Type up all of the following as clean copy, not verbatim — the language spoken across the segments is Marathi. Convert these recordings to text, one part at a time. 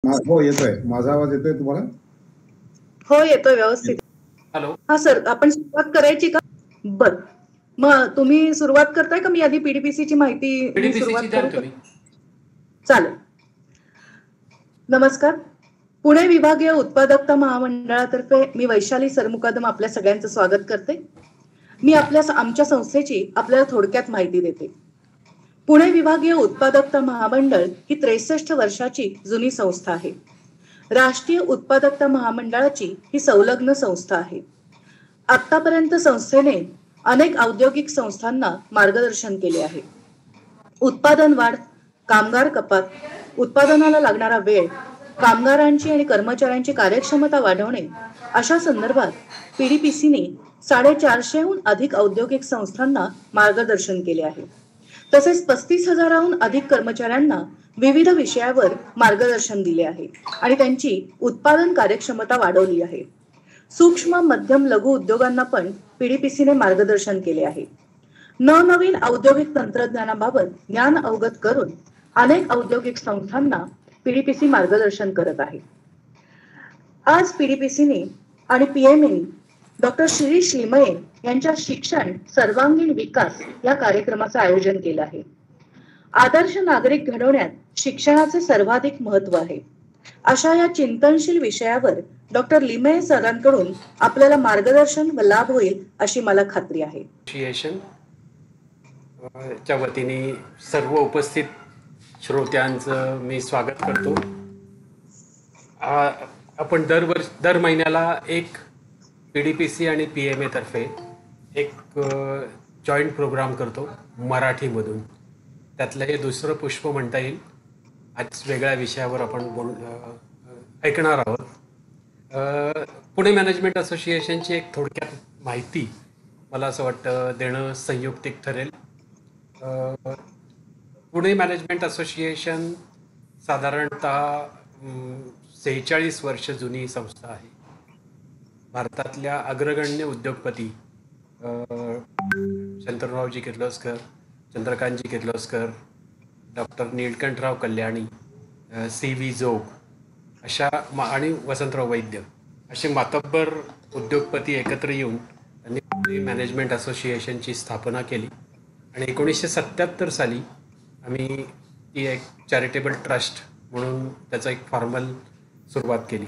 हो येतोय. माझा आवाज येतोय तुम्हाला? हो येतोय व्यवस्थित. हॅलो. हा सर, आपण सुरुवात करायची का? बर, मग तुम्ही सुरुवात करताय का मी आधी पीडीपीसीची माहिती मी पीडीपीसीची सुरुवात द्या करू का? तुम्ही. चालेल. नमस्कार. पुणे विभागीय उत्पादकता महामंडळातर्फे मी वैशाली सरमुकादम आपल्या सगळ्यांचं स्वागत करते. मी आमच्या संस्थेची आपल्याला थोडक्यात माहिती देते. पुणे विभागीय उत्पादकता महामंडळ ही 63 वर्षाची जुनी संस्था आहे. राष्ट्रीय उत्पादकता महामंडळाची ही संलग्न संस्था आहे. आतापर्यंत संस्थेने अनेक औद्योगिक संस्थांना मार्गदर्शन केले आहे. उत्पादन वाढ, कामगार कपात, उत्पादनाला लागणारा वेळ, कामगारांची आणि कर्मचाऱ्यांची कार्यक्षमता वाढवणे अशा संदर्भात पीडीपीसीने 450हून अधिक औद्योगिक संस्थांना मार्गदर्शन केले आहे. तसेच 35,000हून अधिक कर्मचाऱ्यांना विविध विषयावर मार्गदर्शन दिले आहे आणि त्यांची उत्पादन कार्यक्षमता वाढवली आहे. सूक्ष्म मध्यम लघु उद्योगांना पण पीडीपीसीने मार्गदर्शन केले आहे. नवनवीन औद्योगिक तंत्रज्ञानाबाबत ज्ञान अवगत करून अनेक औद्योगिक संस्थांना पीडीपीसी मार्गदर्शन करत आहे. आज पीडीपीसीने आणि पीएमएने डॉक्टर शिरीष लिमये यांच्या शिक्षण सर्वांगीण विकास या कार्यक्रमाचे आयोजन केले आहे. आदर्श नागरिक घडवण्यात शिक्षणाचे सर्वाधिक महत्त्व आहे. अशा या चिंतनशील विषयावर डॉक्टर लिमये सरांकडून आपल्याला मार्गदर्शन व लाभ होईल अशी मला खात्री आहे. च्या वतीने सर्व उपस्थित श्रोत्यांचं मी स्वागत करतो. आपण दर महिन्याला एक पीडीपीसी आणि पीएमए तर्फे एक जॉईंट प्रोग्राम करतो मराठीमधून. त्यातलं हे दुसरं पुष्प म्हणता येईल. आज वेगळ्या विषयावर आपण ऐकणार आहोत. पुणे मॅनेजमेंट असोसिएशनची एक थोडक्यात माहिती मला असं वाटतं देणं संयुक्तिक ठरेल. पुणे मॅनेजमेंट असोसिएशन साधारणतः 46 वर्ष जुनी संस्था आहे. भारतातल्या अग्रगण्य उद्योगपती शंतनुरावजी किर्लोस्कर, चंद्रकांतजी किर्लोस्कर, डॉक्टर नीलकंठराव कल्याणी, सी.व्ही. जोग अशा आणि वसंतराव वैद्य असे मातब्बर उद्योगपती एकत्र येऊन त्यांनी मॅनेजमेंट असोसिएशनची स्थापना केली आणि 1977 साली आम्ही ती एक चॅरिटेबल ट्रस्ट म्हणून त्याचा एक फॉर्मल सुरुवात केली.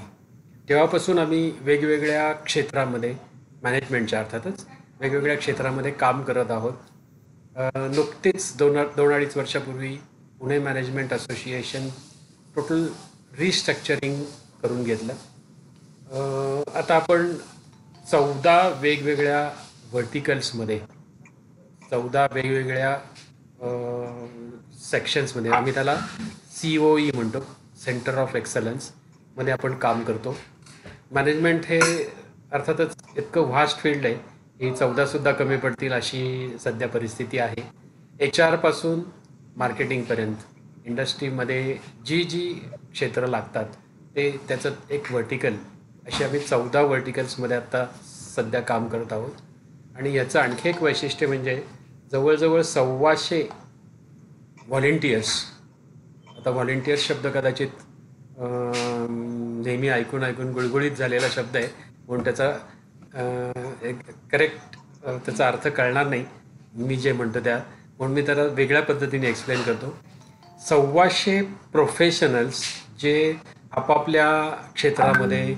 तेव्हापासून आम्ही वेगवेगळ्या क्षेत्रामध्ये मॅनेजमेंटच्या अर्थातच वेगवेगळ्या क्षेत्रामध्ये काम करत आहोत. नुकतेच 2-2.5 वर्षापूर्वी Pune management association total restructuring करून घेतलं. आता आपण 14 वेगवेगळ्या व्हर्टिकल्समध्ये 14 वेगवेगळ्या सेक्शन्समध्ये आम्ही त्याला COE म्हणतो, सेंटर ऑफ एक्सलन्स मध्ये आपण काम करतो. मॅनेजमेंट हे अर्थातच इतकं व्हास्ट फील्ड आहे ही 14सुद्धा कमी पडतील अशी सध्या परिस्थिती आहे. HR पासून मार्केटिंगपर्यंत इंडस्ट्रीमध्ये जी क्षेत्र लागतात ते त्याचं एक व्हर्टिकल अशी आम्ही 14 व्हर्टिकल्समध्ये आत्ता सध्या काम करत आहोत. आणि याचं आणखी एक वैशिष्ट्य म्हणजे जवळजवळ 1,200 व्हॉलेंटियर्स. आता व्हॉलेंटियर्स शब्द कदाचित नेहमी ऐकून गुळगुळीत झालेला शब्द आहे म्हणून त्याचा एक करेक्ट त्याचा अर्थ कळणार नाही मी जे म्हणतो त्या, म्हणून मी त्याला वेगळ्या पद्धतीने एक्सप्लेन करतो. 1,200 प्रोफेशनल्स जे आपापल्या क्षेत्रामध्ये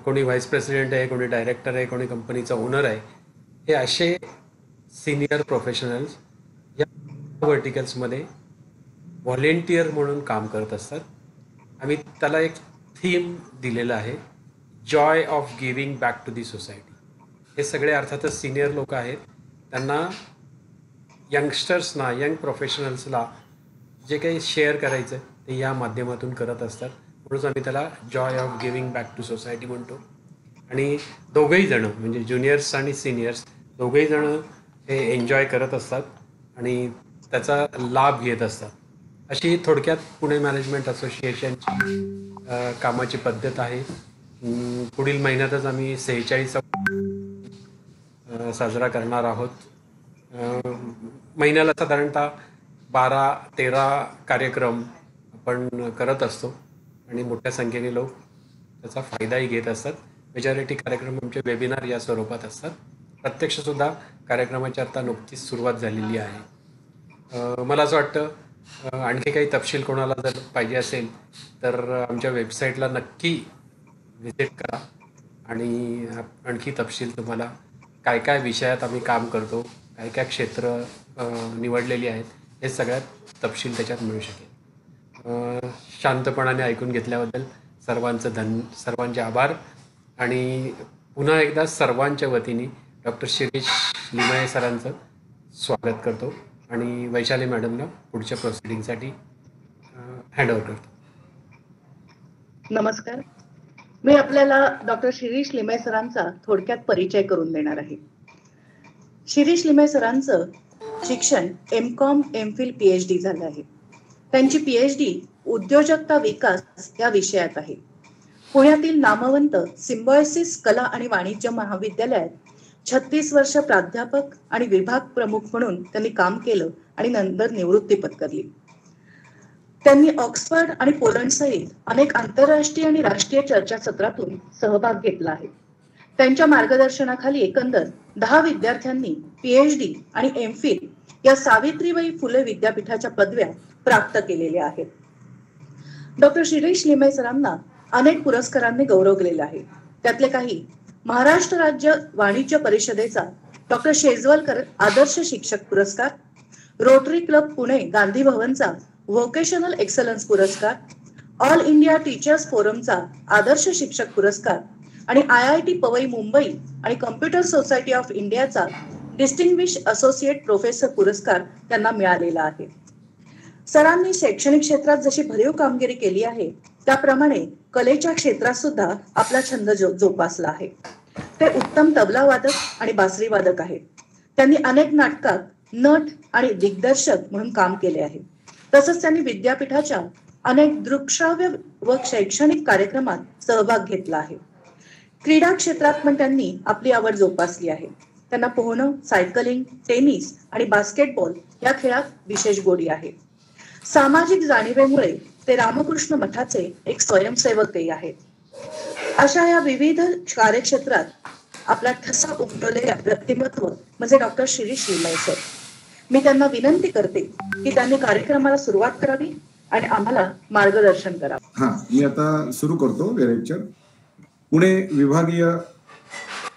कोणी व्हाईस प्रेसिडेंट आहे, कोणी डायरेक्टर आहे, कोणी कंपनीचा ओनर आहे, हे असे सिनियर प्रोफेशनल्स या व्हर्टिकल्समध्ये व्हॉलेंटियर म्हणून काम करत असतात. आम्ही त्याला एक थीम दिलेला आहे, joy of giving back to the society. हे सगळे अर्थातच सिनियर लोक आहेत. त्यांना यंगस्टर्सना, यंग प्रोफेशनल्सला जे काही शेअर करायचं ते या माध्यमातून करत असतात. म्हणून आम्ही त्याला joy of giving back to society म्हणतो. आणि दोघंही जणं म्हणजे ज्युनियर्स आणि सिनियर्स दोघंही जणं हे एन्जॉय करत असतात आणि त्याचा लाभ घेत असतात. अशी थोडक्यात पुणे मॅनेजमेंट असोसिएशनची कामाची पद्धत आहे. पुढील महिन्यातच आम्ही 46 साजरा करणार आहोत. महिन्याला साधारणतः 12-13 कार्यक्रम आपण करत असतो. आणि मोठ्या संख्येने लोक त्याचा फायदाही घेत असतात. मेजॉरिटी कार्यक्रम आमचे वेबिनार या स्वरूपात असतात. प्रत्यक्षसुद्धा कार्यक्रमाची आता नुकतीच सुरुवात झालेली आहे. मला असं वाटतं आणखी काही तपशील कोणाला जर पाहिजे असेल तर आमच्या वेबसाईटला नक्की व्हिजिट करा आणि आणखी तपशील तुम्हाला काय काय विषयात आम्ही काम करतो, काय काय क्षेत्र निवडलेली आहेत, हे सगळ्यात तपशील त्याच्यात मिळू शकेल. शांतपणाने ऐकून घेतल्याबद्दल सर्वांचे आभार आणि पुन्हा एकदा सर्वांच्या वतीने डॉक्टर शिरीष लिमये सरांचं स्वागत करतो आणि वैशाली मॅडमला पुढच्या प्रोसिडिंगसाठी हँडओव्हर करतो. नमस्कार. मी आपल्याला डॉक्टर शिरीष लिमये सरांचा थोडक्यात परिचय करून देणार आहे. शिरीष लिमये सरांचं शिक्षण एमकॉम एमफिल PhD झालं आहे. त्यांची PhD उद्योजकता विकास या विषयात आहे. पुण्यातील नामवंत सिम्बायोसिस कला आणि वाणिज्य महाविद्यालयात 36 वर्ष प्राध्यापक आणि विभाग प्रमुख म्हणून त्यांनी काम केलं आणि नंतर निवृत्ती पत्करली. त्यांनी ऑक्सफर्ड आणि पोलंड सहित अनेक आंतरराष्ट्रीय आणि राष्ट्रीय चर्चासत्रातून सहभाग घेतला आहे. त्यांच्या मार्गदर्शनाखाली एकंदर 10 विद्यार्थ्यांनी PhD आणि एमफिल या सावित्रीबाई फुले विद्यापीठाच्या पदव्या प्राप्त केलेल्या आहेत. डॉक्टर शिरीष लिमये सरांना अनेक पुरस्कारांनी गौरवलेले आहे. त्यातले काही महाराष्ट्र राज्य वाणिज्य परिषदेचा डॉक्टर शेजवलकर आदर्श शिक्षक पुरस्कार, रोटरी क्लब पुणे गांधी भवनचा व्होकेशनल एक्सलन्स पुरस्कार, ऑल इंडिया टीचर्स फोरमचा आदर्श शिक्षक पुरस्कार आणि IIT पवई मुंबई आणि कम्प्युटर सोसायटी ऑफ इंडियाचा डिस्टिंग्विश असोसिएट प्रोफेसर पुरस्कार त्यांना मिळालेला आहे. सरांनी शैक्षणिक क्षेत्रात जशी भरीव कामगिरी केली आहे त्याप्रमाणे कलेच्या क्षेत्रात सुद्धा आपला छंद जोपासला आहे. ते उत्तम तबला वादक आणि बासरी वादक आहेत. त्यांनी अनेक नाटकात नट आणि दिग्दर्शक म्हणून काम केले आहे. तसंच त्यांनी विद्यापीठाच्या अनेक दृकश्राव्य व शैक्षणिक कार्यक्रमात सहभाग घेतला आहे. क्रीडा क्षेत्रात पण त्यांनी आपली आवड जोपासली आहे. त्यांना पोहणं, सायकलिंग, टेनिस आणि बास्केटबॉल या खेळात विशेष गोडी आहे. सामाजिक जाणीवेमुळे ते रामकृष्ण मठाचे एक स्वयंसेवकही आहेत. अशा या विविध कार्यक्षेत्रात आपला ठसा उमटवलेले व्यक्तिमत्व म्हणजे डॉक्टर शिरीष लिमये सर. मी त्यांना विनंती करते की त्यांनी कार्यक्रमाला सुरुवात करावी आणि आम्हाला मार्गदर्शन करावं. मी आता सुरू करतो लेक्चर. पुणे विभागीय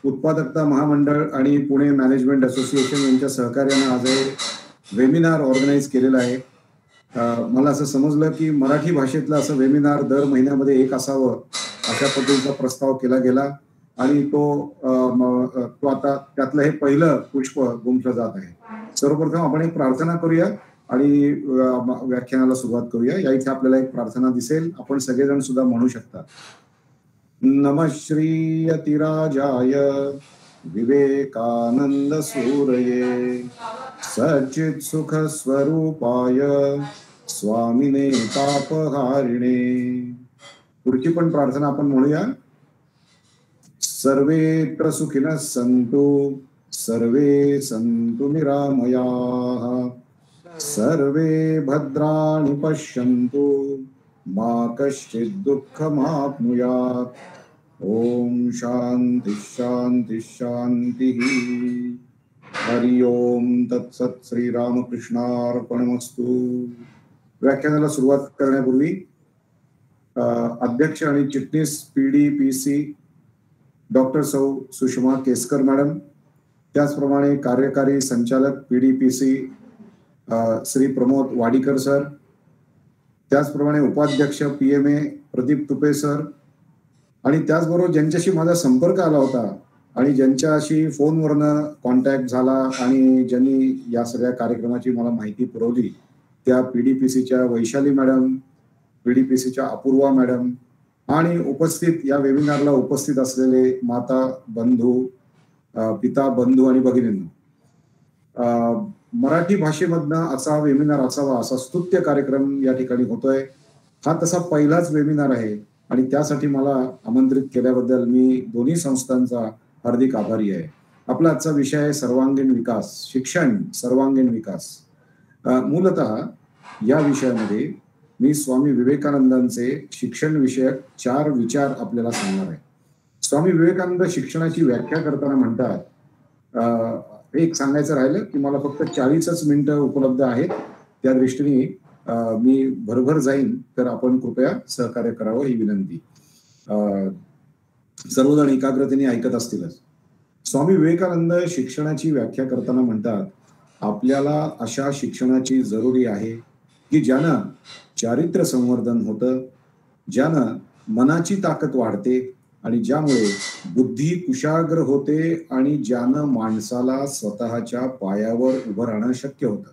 उत्पादकता महामंडळ आणि पुणे मॅनेजमेंट असोसिएशन यांच्या सहकार्याने आज वेबिनार ऑर्गनाईज केलेला आहे. मला असं समजलं की मराठी भाषेतलं असं वेबिनार दर महिन्यामध्ये एक असावं अशा पद्धतीचा प्रस्ताव केला गेला आणि तो आता त्यातलं हे पहिलं पुष्प गुंफलं जात आहे. सर्वप्रथम आपण एक प्रार्थना करूया आणि व्याख्यानाला सुरुवात करूया. या इथे आपल्याला एक प्रार्थना दिसेल, आपण सगळेजण सुद्धा म्हणू शकता. नमः श्री यतिराजाय विवेकानंद सूरये सच्चित सुख स्वरूपाय स्वामिने तापहारिणे. पुढची पण प्रार्थना आपण म्हणूया. सर्वेत्र सुखिनः सन्तु सर्वे सन्तु निरामयाः सर्वे भद्राणि पश्यन्तु मा कश्चित् दुःखमाप्नुयात्. ओम शांति शांति शांति. हरि ओम तत्सत. श्री रामकृष्णार्पणमस्तु. व्याख्यानाला सुरुवात करण्यापूर्वी अध्यक्ष आणि चिटणीस PDPC डॉक्टर सौ सुषमा केसकर मॅडम, त्याचप्रमाणे कार्यकारी संचालक PDPC श्री प्रमोद वाडीकर सर, त्याचप्रमाणे उपाध्यक्ष PMA प्रदीप तुपे सर आणि त्याचबरोबर ज्यांच्याशी माझा संपर्क आला होता आणि ज्यांच्याशी फोनवरनं कॉन्टॅक्ट झाला आणि ज्यांनी या सगळ्या कार्यक्रमाची मला माहिती पुरवली त्या PDPCच्या वैशाली मॅडम, PDPCच्या अपूर्वा मॅडम आणि उपस्थित या वेबिनारला उपस्थित असलेले माता बंधू, पिता बंधू आणि भगिनींनो. मराठी भाषेमधनं असा वेबिनार असावा असा स्तुत्य कार्यक्रम या ठिकाणी होतोय. हा तसा पहिलाच वेबिनार आहे आणि त्यासाठी मला आमंत्रित केल्याबद्दल मी दोन्ही संस्थांचा हार्दिक आभारी आहे. आपला आजचा विषय आहे सर्वांगीण विकास, शिक्षण सर्वांगीण विकास. मूलतः या विषयामध्ये मी स्वामी विवेकानंदांचे शिक्षण विषयक 4 विचार आपल्याला सांगणार आहे. स्वामी विवेकानंद शिक्षणाची व्याख्या करताना म्हणतात, एक सांगायचं राहिलं की मला फक्त 40च मिनिटं उपलब्ध आहेत, त्या दृष्टीने मी भरभर जाईन, तर आपण कृपया सहकार्य करावं ही विनंती. सर्वजण एकाग्रतेने ऐकत असतीलच. स्वामी विवेकानंद शिक्षणाची व्याख्या करताना म्हणतात, आपल्याला अशा शिक्षणाची जरुरी आहे की ज्यानं चारित्र्य संवर्धन होतं, ज्यानं मनाची ताकद वाढते आणि ज्यामुळे बुद्धी कुशाग्र होते आणि ज्यानं माणसाला स्वतःच्या पायावर उभं राहणं शक्य होतं.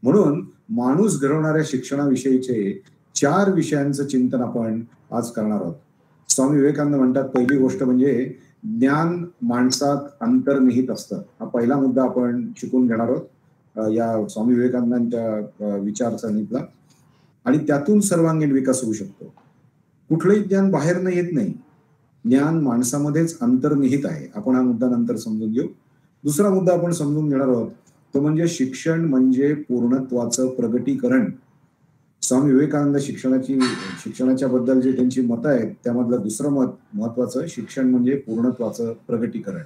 म्हणून माणूस घडवणाऱ्या शिक्षणाविषयीचे 4 विषयांचं चिंतन आपण आज करणार आहोत. स्वामी विवेकानंद म्हणतात, पहिली गोष्ट म्हणजे ज्ञान माणसात अंतर्निहित असतं. हा पहिला मुद्दा आपण शिकून घेणार आहोत या स्वामी विवेकानंदांच्या विचारसरणीतला, आणि त्यातून सर्वांगीण विकास होऊ शकतो. कुठलंही ज्ञान बाहेरनं येत नाही, ज्ञान माणसामध्येच अंतर्निहित आहे. आपण हा मुद्दा नंतर समजून घेऊ. दुसरा मुद्दा आपण समजून घेणार आहोत, तो म्हणजे शिक्षण म्हणजे पूर्णत्वाचं प्रगटीकरण. स्वामी विवेकानंद शिक्षणाच्या बद्दल जे त्यांची मतं आहेत त्यामधलं दुसरं मत महत्वाचं, शिक्षण म्हणजे पूर्णत्वाचं प्रगटीकरण.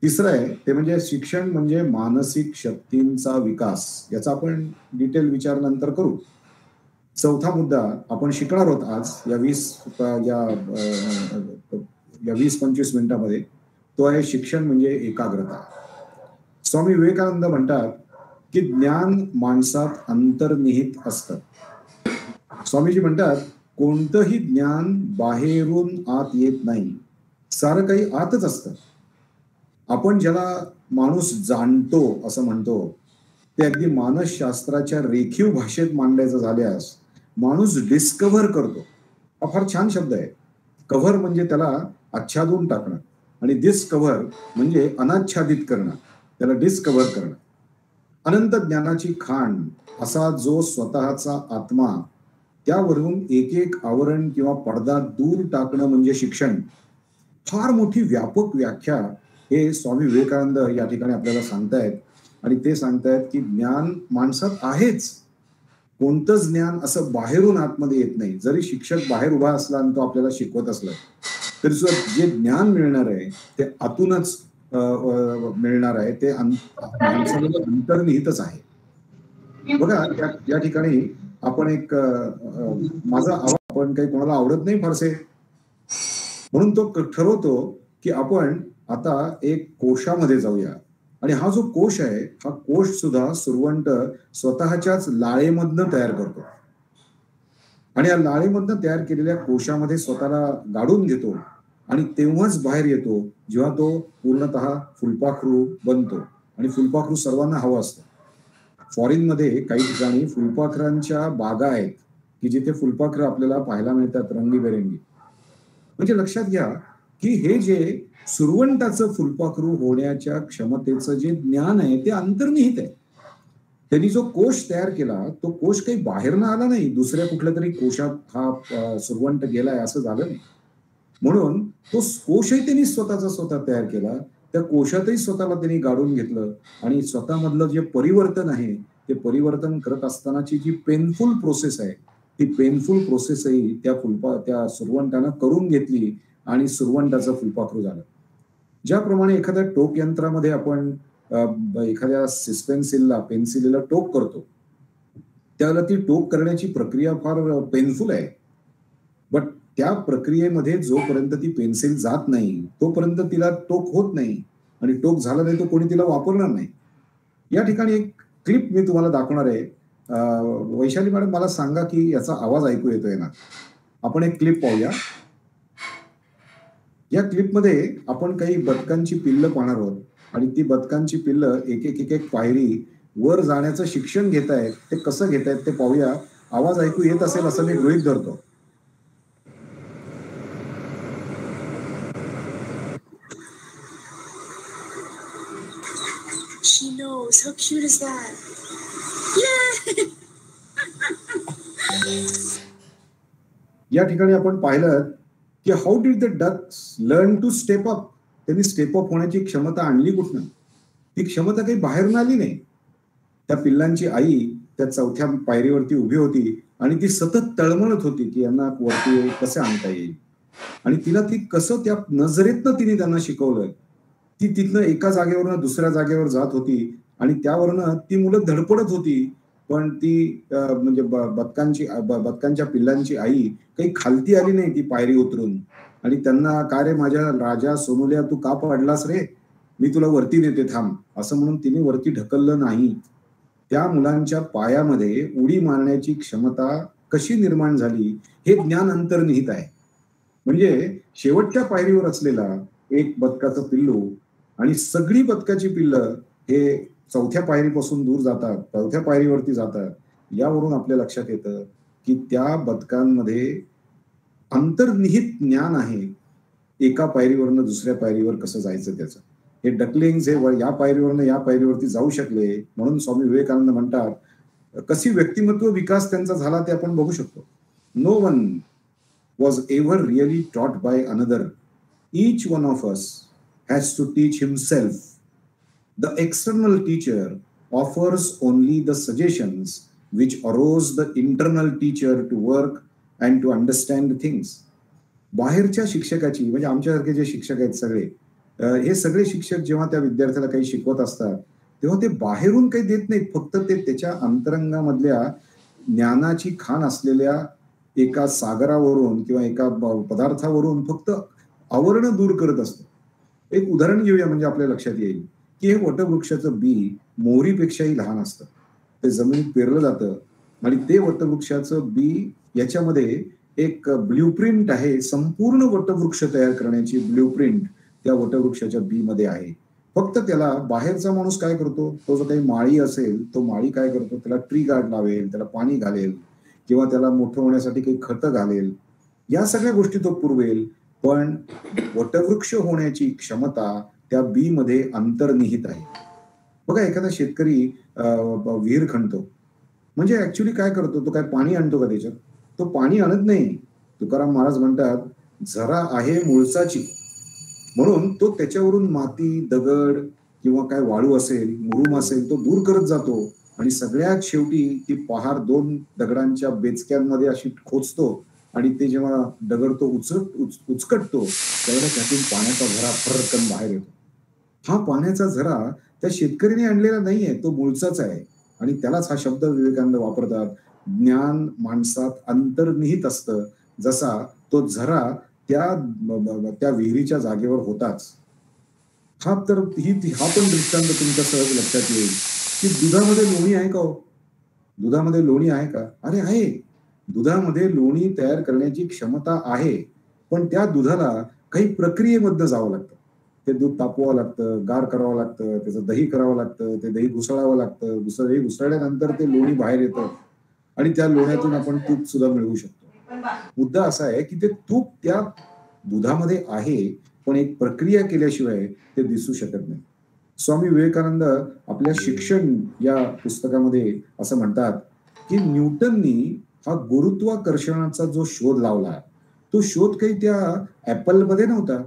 तिसरं आहे ते म्हणजे शिक्षण म्हणजे मानसिक शक्तींचा विकास. याचा आपण डिटेल विचार नंतर करू. चौथा मुद्दा आपण शिकणार आहोत आज या 20-25 मिनिटांमध्ये, तो आहे शिक्षण म्हणजे एकाग्रता. स्वामी विवेकानंद म्हणतात की ज्ञान माणसात अंतर्निहित असतं. स्वामीजी म्हणतात, कोणतंही ज्ञान बाहेरून आत येत नाही, सारं काही आतच असतं. आपण ज्याला माणूस जाणतो असं म्हणतो, ते अगदी मानसशास्त्राच्या रेखीव भाषेत मांडायचं झाल्यास माणूस डिस्कव्हर करतो. हा फार छान शब्द आहे. कव्हर म्हणजे त्याला आच्छादून टाकणं, आणि डिस्कव्हर म्हणजे अनाच्छादित करणं, त्याला डिस्कव्हर करणं. अनंत ज्ञानाची खाण असा जो स्वतःचा आत्मा, त्यावरून एक एक आवरण किंवा पडदा दूर टाकणं म्हणजे शिक्षण. फार मोठी व्यापक व्याख्या हे स्वामी विवेकानंद या ठिकाणी आपल्याला सांगतायत, आणि ते सांगतायत की ज्ञान माणसात आहेच. कोणतंच ज्ञान असं बाहेरून आतमध्ये येत नाही. जरी शिक्षक बाहेर उभा असला आणि तो आपल्याला शिकवत असला तरी सुद्धा जे ज्ञान मिळणार आहे ते आतूनच मिळणार आहे, ते माणसामध्ये अंतर्निहितच आहे. बघा, या ठिकाणी आपण एक माझा आवाज आपण काही कोणाला आवडत नाही फारसे, म्हणून तो ठरवतो की आपण आता एक कोशामध्ये जाऊया, आणि हा जो कोश आहे हा कोश सुद्धा सुरवंट स्वतःच्याच लाळेमधनं तयार करतो, आणि या लाळेमधनं तयार केलेल्या कोशामध्ये स्वतःला गाडून घेतो, आणि तेव्हाच बाहेर येतो जेव्हा तो पूर्णतः फुलपाखरू बनतो. आणि फुलपाखरू सर्वांना हवं असतं. फॉरेनमध्ये काही ठिकाणी फुलपाखरांच्या बागा आहेत की जिथे फुलपाखरं आपल्याला पाहायला मिळतात रंगीबेरंगी. म्हणजे लक्षात घ्या की हे जे सुरवंटाचं फुलपाखरू होण्याच्या क्षमतेचं जे ज्ञान आहे ते अंतर्निहित आहे. त्यांनी जो कोश तयार केला तो कोश काही बाहेरनं आला नाही, दुसऱ्या कुठल्या तरी कोशात हा सुरवंट गेलाय असं झालं नाही. म्हणून तो कोशही त्यांनी स्वतः तयार केला, त्या कोशातही स्वतःला त्यांनी गाडून घेतलं, आणि स्वतःमधलं जे परिवर्तन आहे ते परिवर्तन करत असतानाची जी पेनफुल प्रोसेस आहे ती पेनफुल प्रोसेसही त्या सुरवंटानं करून घेतली, आणि सुरवंटाचं फुलपाखरू झालं. ज्याप्रमाणे एखाद्या टोक यंत्रामध्ये आपण एखाद्या पेन्सिलीला टोक करतो, त्याला ती टोक करण्याची प्रक्रिया फार पेनफुल आहे, बट त्या प्रक्रियेमध्ये जोपर्यंत ती पेन्सिल जात नाही तोपर्यंत तिला टोक होत नाही, आणि टोक झाला नाही तो कोणी तिला वापरणार नाही. या ठिकाणी एक क्लिप मी तुम्हाला दाखवणार आहे. वैशाली मॅडम, मला सांगा की याचा आवाज ऐकू येतोय ना? आपण एक क्लिप पाहूया. या क्लिपमध्ये आपण काही बदकांची पिल्लं पाहणार आहोत, आणि ती बदकांची पिल्लं एक एक पायरी वर जाण्याचं शिक्षण घेत आहेत. ते कसं घेत आहेत ते पाहूया. आवाज ऐकू येत असेल असं मी गृहीत धरतो. She knows. How cute is that? Yay! या ठिकाणी आपण पाहिलं की how did the ducks learn to step up. त्यांनी स्टेप अप होण्याची क्षमता आणली कुठनं? ती क्षमता काही बाहेरून आली नाही. त्या पिल्लांची आई त्या 4थ्या पायरीवरती उभी होती, आणि ती सतत तळमळत होती की यांना वरती कसे आणता येईल. आणि तिला ती कसं त्या नजरेतनं तिने त्यांना शिकवलं. ती तिथनं एका जागेवरनं दुसऱ्या जागेवर जात होती आणि त्यावरनं ती मुलं धडपडत होती. पण ती म्हणजे बदकांच्या पिल्लांची आई काही खालती आली नाही ती पायरी उतरून. आणि त्यांना, "का रे माझ्या राजा सोनुल्या, तू का पडलास रे? मी तुला वरती नेते थांब," असं म्हणून तिने वरती ढकललं नाही. त्या मुलांच्या पायामध्ये उडी मारण्याची क्षमता कशी निर्माण झाली हे ज्ञान अंतर्निहित आहे. म्हणजे शेवटच्या पायरीवर असलेला एक बदकाचं पिल्लू आणि सगळी बदकाची पिल्लं हे चौथ्या पायरीपासून दूर जातात, चौथ्या पायरीवरती जातात. यावरून आपल्या लक्षात येतं की त्या बदकांमध्ये अंतर्निहित ज्ञान आहे. एका पायरीवरनं दुसऱ्या पायरीवर कसं जायचं त्याचं. हे डकलिंग्स हे या पायरीवरनं या पायरीवरती जाऊ शकले म्हणून स्वामी विवेकानंद म्हणतात, कशी व्यक्तिमत्व विकास त्यांचा झाला ते आपण बघू शकतो. No one was ever really taught by another. Each one of us has to teach himself. The external teacher offers only the suggestions which arouse the internal teacher to work and to understand things. बाहेरच्या शिक्षकाची, म्हणजे आमच्यासारखे जे शिक्षक आहेत सगळे, हे सगळे शिक्षक जेव्हा त्या विद्यार्थ्याला काही शिकवत असतात तेव्हा ते बाहेरून काही देत नाहीत. फक्त ते त्याच्या अंतरंगामधल्या ज्ञानाची खाण असलेल्या एका सागरावरून किंवा एका पदार्थावरून फक्त आवरण दूर करत असतं. एक उदाहरण घेऊया म्हणजे आपल्या लक्षात येईल की हे वटवृक्षाचं बी मोहरीपेक्षाही लहान असतं. ते जमिनीत पेरलं जातं आणि ते वटवृक्षाचं बी, याच्यामध्ये एक ब्ल्यूप्रिंट आहे. संपूर्ण वटवृक्ष तयार करण्याची ब्ल्यूप्रिंट त्या वटवृक्षाच्या बी मध्ये आहे. फक्त त्याला बाहेरचा माणूस काय करतो, तो जो काही माळी असेल तो माळी काय करतो, त्याला ट्री गार्ड लावेल, त्याला पाणी घालेल किंवा त्याला मोठं होण्यासाठी काही खतं घालेल, या सगळ्या गोष्टी तो पुरवेल. पण वटवृक्ष होण्याची क्षमता त्या बी मध्ये अंतर्निहित आहे. बघा, एखादा शेतकरी विहीर खणतो म्हणजे ऍक्च्युली काय करतो, तो काय पाणी आणतो का त्याच्यात? तो पाणी आणत नाही. तुकाराम महाराज म्हणतात, झरा आहे मुळचाची, म्हणून तो त्याच्यावरून माती, दगड किंवा काय वाळू असेल, मुरुम असेल, तो दूर करत जातो आणि सगळ्यात शेवटी ती पहार दोन दगडांच्या बेचक्यांमध्ये अशी खोचतो आणि ते जेव्हा दगड तो उचकटतो त्यावेळेला त्यातून पाण्याचा झरा फरकन बाहेर येतो. हा पाण्याचा झरा त्या शेतकरीने आणलेला नाहीये, तो मूळचाच आहे. आणि त्यालाच हा शब्द विवेकानंद वापरतात, ज्ञान माणसात अंतर्निहित असतं. जसा तो झरा त्या विहिरीच्या जागेवर होताच. हा पण दृष्टांत तुमच्या सहज लक्षात येईल की दुधामध्ये लोणी आहे का हो? दुधामध्ये लोणी आहे का? अरे आहे. दुधामध्ये लोणी तयार करण्याची क्षमता आहे, पण त्या दुधाला काही प्रक्रियेमधनं जावं लागतं. ते दूध तापवावं लागतं, गार करावं लागतं, त्याचं दही करावं लागतं, ते दही घुसळावं लागतं. दही घुसळल्यानंतर ते लोणी बाहेर येतं आणि त्या लोण्यातून आपण तूप सुद्धा मिळवू शकतो. मुद्दा असा आहे की ते तूप त्या दुधामध्ये आहे, पण एक प्रक्रिया केल्याशिवाय ते दिसू शकत नाही. स्वामी विवेकानंद आपल्या शिक्षण या पुस्तकामध्ये असं म्हणतात की न्यूटननी हा गुरुत्वाकर्षणाचा जो शोध लावला, तो शोध काही त्या ऍपलमध्ये नव्हता,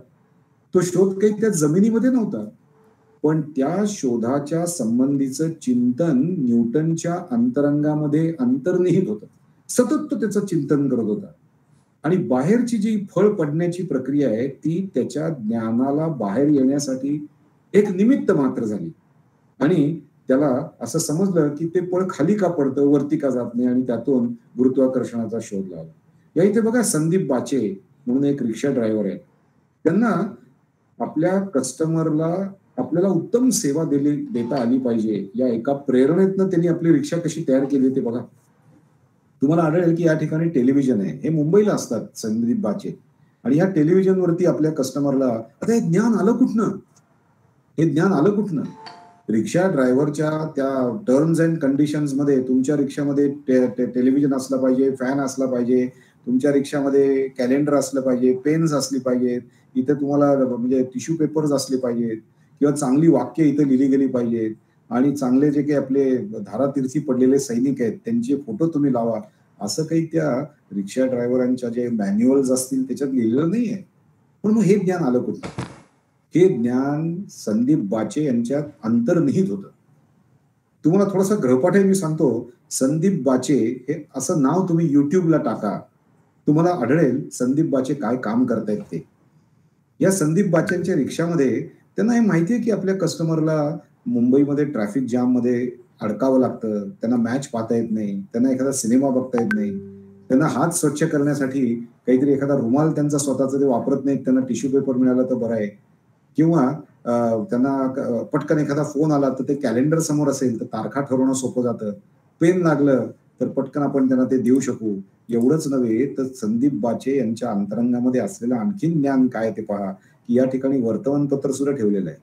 तो शोध काही त्या जमिनीमध्ये नव्हता, पण त्या शोधाच्या संबंधीचं चिंतन न्यूटनच्या अंतरंगामध्ये अंतर्निहित होतं. सतत तो त्याचं चिंतन करत होता आणि बाहेरची जी फळ पडण्याची प्रक्रिया आहे ती त्याच्या ज्ञानाला बाहेर येण्यासाठी एक निमित्त मात्र झाली. आणि त्याला असं समजलं की ते फळ खाली का पडतं, वरती का जात नाही, आणि त्यातून गुरुत्वाकर्षणाचा शोध लावला. या इथे बघा, संदीप बाचे म्हणून एक रिक्षा ड्रायव्हर आहे. त्यांना आपल्या कस्टमरला आपल्याला उत्तम सेवा देता आली पाहिजे या एका प्रेरणेतनं त्यांनी आपली रिक्षा कशी तयार केली ते बघा. तुम्हाला आढळेल की या ठिकाणी टेलिव्हिजन आहे. हे मुंबईला असतात संदीप बाचे, आणि या टेलिव्हिजनवरती आपल्या कस्टमरला, आता हे ज्ञान आलं कुठनं? हे ज्ञान आलं कुठनं? रिक्षा ड्रायव्हरच्या त्या टर्म्स अँड कंडिशन्स मध्ये तुमच्या रिक्षामध्ये टेलिव्हिजन असलं पाहिजे, फॅन असला पाहिजे, तुमच्या रिक्षामध्ये कॅलेंडर असलं पाहिजे, पेन्स असली पाहिजेत, इथे तुम्हाला म्हणजे टिश्यू पेपर्स असले पाहिजेत, किंवा चांगली वाक्य इथे लिहिली गेली पाहिजेत, आणि चांगले जे काही आपले धारातीर्थी पडलेले सैनिक आहेत त्यांचे फोटो तुम्ही लावा. असं काही त्या रिक्षा ड्रायव्हरांच्या जे मॅन्युअल्स असतील त्याच्यात लिहिलेलं नाहीये. पण मग हे ज्ञान आलं कुठं? हे ज्ञान संदीप बाचे यांच्यात अंतर्निहित होतं. तुम्हाला थोडासा गृहपाठ आहे मी सांगतो. संदीप बाचे हे असं नाव तुम्ही युट्यूबला टाका, तुम्हाला आढळेल संदीप बाचे काय काम करतायत ते. या संदीप बाच्यांच्या रिक्षामध्ये त्यांना हे माहिती आहे की आपल्या कस्टमरला मुंबईमध्ये ट्रॅफिक जाममध्ये अडकावं लागतं, त्यांना मॅच पाहता येत नाही, त्यांना एखादा सिनेमा बघता येत नाही, त्यांना हात स्वच्छ करण्यासाठी काहीतरी एखादा रुमाल त्यांचा स्वतःचा ते वापरत नाहीत, त्यांना टिश्यू पेपर मिळाला तर बरं आहे. किंवा त्यांना पटकन एखादा फोन आला तर ते कॅलेंडर समोर असेल तर तारखा ठरवणं सोपं जातं. पेन लागलं तर पटकन आपण त्यांना ते देऊ शकू. एवढंच नव्हे तर संदीप बाचे यांच्या अंतरंगामध्ये असलेलं आणखीन ज्ञान काय ते पहा, की या ठिकाणी वर्तमानपत्र सुद्धा ठेवलेलं आहे,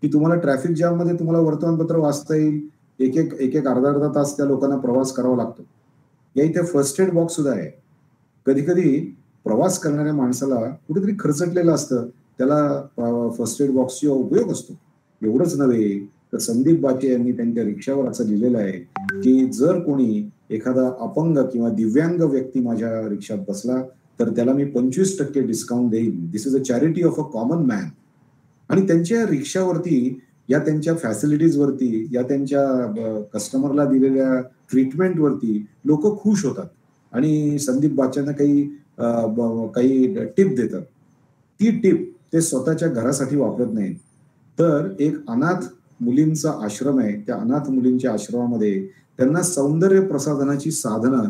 की तुम्हाला ट्रॅफिक जॅममध्ये तुम्हाला वर्तमानपत्र वाचता येईल. एक अर्धा-अर्धा तास त्या लोकांना प्रवास करावा लागतो. या इथे फर्स्ट एड बॉक्स सुद्धा आहे. कधी-कधी प्रवास करणाऱ्या माणसाला कुठेतरी खरचटलेलं असतं. त्याला फर्स्ट एड बॉक्सचा उपयोग असतो. एवढंच नव्हे तर संदीप बाचे यांनी त्यांच्या रिक्षावर असं लिहिलेलं आहे, की जर कोणी एखादा अपंग किंवा दिव्यांग व्यक्ती माझ्या रिक्षात बसला, तर त्याला मी 25% डिस्काउंट देईन. This is a charity of a common man. आणि त्यांच्या रिक्षावरती, या त्यांच्या फॅसिलिटीजवरती, या त्यांच्या कस्टमरला दिलेल्या ट्रीटमेंटवरती लोकं खुश होतात आणि संदीप बाच्यांना काही टिप देतात. ती टिप ते स्वतःच्या घरासाठी वापरत नाहीत. तर एक अनाथ मुलींचा आश्रम आहे. त्या अनाथ मुलींच्या आश्रमामध्ये त्यांना सौंदर्य प्रसाधनाची साधनं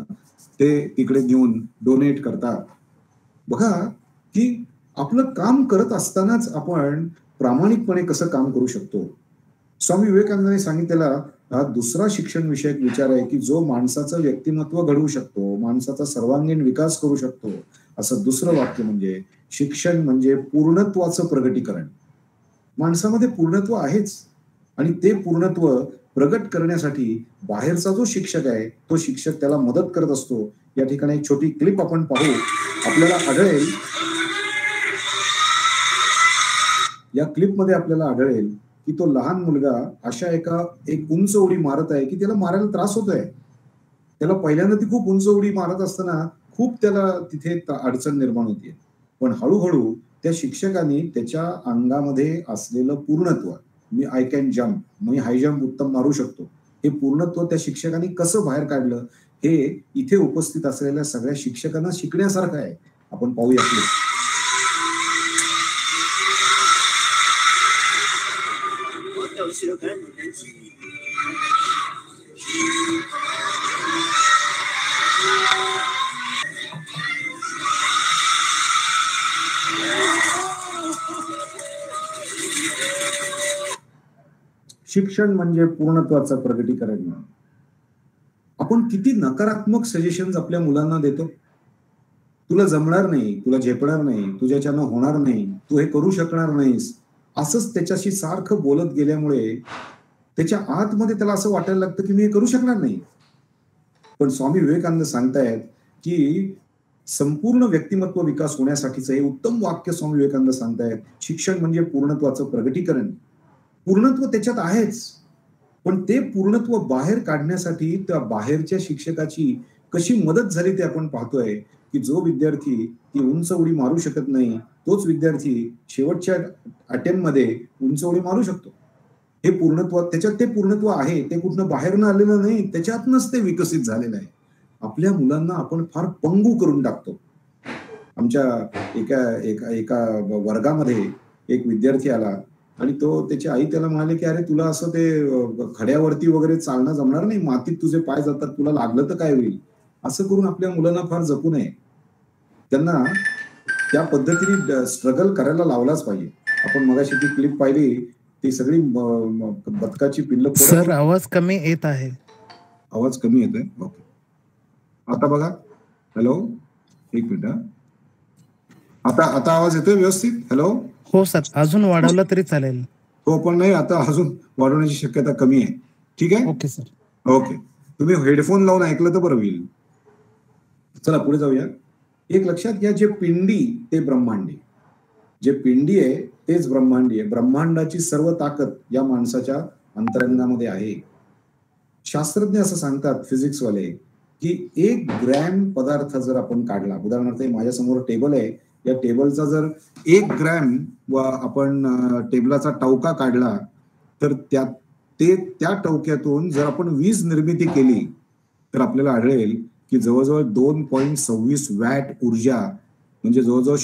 ते तिकडे देऊन डोनेट करतात. बघा, की आपलं काम करत असतानाच आपण प्रामाणिकपणे कसं काम करू शकतो. स्वामी विवेकानंदांनी सांगितलेला हा दुसरा शिक्षण विषयक विचार आहे, की जो माणसाचं व्यक्तिमत्व घडवू शकतो, माणसाचा सर्वांगीण विकास करू शकतो. असं दुसरं वाक्य म्हणजे शिक्षण म्हणजे पूर्णत्वाचं प्रगटीकरण. माणसामध्ये पूर्णत्व आहेच आणि ते पूर्णत्व प्रगट करण्यासाठी बाहेरचा जो शिक्षक आहे, तो शिक्षक त्याला मदत करत असतो. या ठिकाणी एक छोटी क्लिप आपण पाहू. आपल्याला आढळेल, या क्लिपमध्ये आपल्याला आढळेल, की तो लहान मुलगा अशा एक उंच उडी मारत आहे, की त्याला मारायला त्रास होतोय. त्याला पहिल्यांदा ती खूप उंच उडी मारत असताना खूप त्याला तिथे अडचण निर्माण होतीये. पण हळू-हळू त्या शिक्षकाने त्याच्या अंगामध्ये असलेलं पूर्णत्व, आय कॅन जम्प, मी हाय जम्प उत्तम मारू शकतो, हे पूर्णत्व त्या शिक्षकाने कसं बाहेर काढलं, हे इथे उपस्थित असलेल्या सगळ्या शिक्षकांना शिकण्यासारखं आहे. आपण पाहूया क्लिप. शिक्षण म्हणजे पूर्णत्वाचं प्रगटीकरण. आपण किती नकारात्मक सजेशन्स आपल्या मुलांना देतो. तुला जमणार नाही, तुला झेपणार नाही, तुझ्याच्यानं होणार नाही, तू हे करू शकणार नाहीस, असंच त्याच्याशी सारखं बोलत गेल्यामुळे त्याच्या आतमध्ये त्याला असं वाटायला लागतं की मी हे करू शकणार नाही. पण स्वामी विवेकानंद सांगतायत की संपूर्ण व्यक्तिमत्व विकास होण्यासाठीचं हे उत्तम वाक्य स्वामी विवेकानंद सांगतायत, शिक्षण म्हणजे पूर्णत्वाचं प्रगटीकरण. पूर्णत्व त्याच्यात आहेच, पण ते पूर्णत्व बाहेर काढण्यासाठी त्या बाहेरच्या शिक्षकाची कशी मदत झाली ते आपण पाहतोय, की जो विद्यार्थी ती उंच उडी मारू शकत नाही, तोच विद्यार्थी शेवटच्या अटेम्प्टमध्ये उंच उडी मारू शकतो. हे पूर्णत्व, त्याच्यात ते पूर्णत्व आहे, ते कुठनं बाहेरनं आलेलं नाही, त्याच्यातनंच ते विकसित झालेलं आहे. आपल्या मुलांना आपण फार पंगू करून टाकतो. आमच्या एका एका एका वर्गामध्ये एक विद्यार्थी आला आणि त्याची आई त्याला म्हणाली, की "अरे तुला असं ते खड्यावरती वगैरे चालणं जमणार नाही, मातीत तुझे पाय जातात, तुला लागलं तर काय होईल?" असं करून आपल्या मुलांना फार जपू नये. त्यांना त्या पद्धतीने स्ट्रगल करायला लावलाच पाहिजे. आपण मगाशी ती क्लिप पाहिली, ती सगळी बदकाची पिल्लं. सर, आवाज कमी येत आहे. आवाज कमी येतोय? ओके. आता बघा. हॅलो, एक मिनिट. आता आवाज येतोय व्यवस्थित? हॅलो. हो सर, अजून वाढवलं तरी चालेल. हो, पण नाही, आता अजून वाढवण्याची शक्यता कमी आहे. ठीक आहे. Okay sir. ओके, तुम्ही हेडफोन लावून ऐकलं तर बरं होईल. चला पुढे जाऊया. एक लक्षात घ्या, जे पिंडी ते ब्रह्मांडी. जे पिंडी आहे तेच ब्रह्मांडी आहे. ब्रह्मांडाची सर्व ताकद या माणसाच्या अंतरंगामध्ये आहे. शास्त्रज्ञ असं सांगतात, फिजिक्सवाले, की 1 ग्रॅम पदार्थ जर आपण काढला, उदाहरणार्थ माझ्यासमोर टेबल आहे, या टेबलचा जर 1 ग्रॅम व आपण टेबलाचा टवका काढला, तर त्यात ते त्या टवक्यातून जर आपण वीज निर्मिती केली तर आपल्याला आढळेल की जवळजवळ 2.26 वॅट ऊर्जा म्हणजे जवळजवळ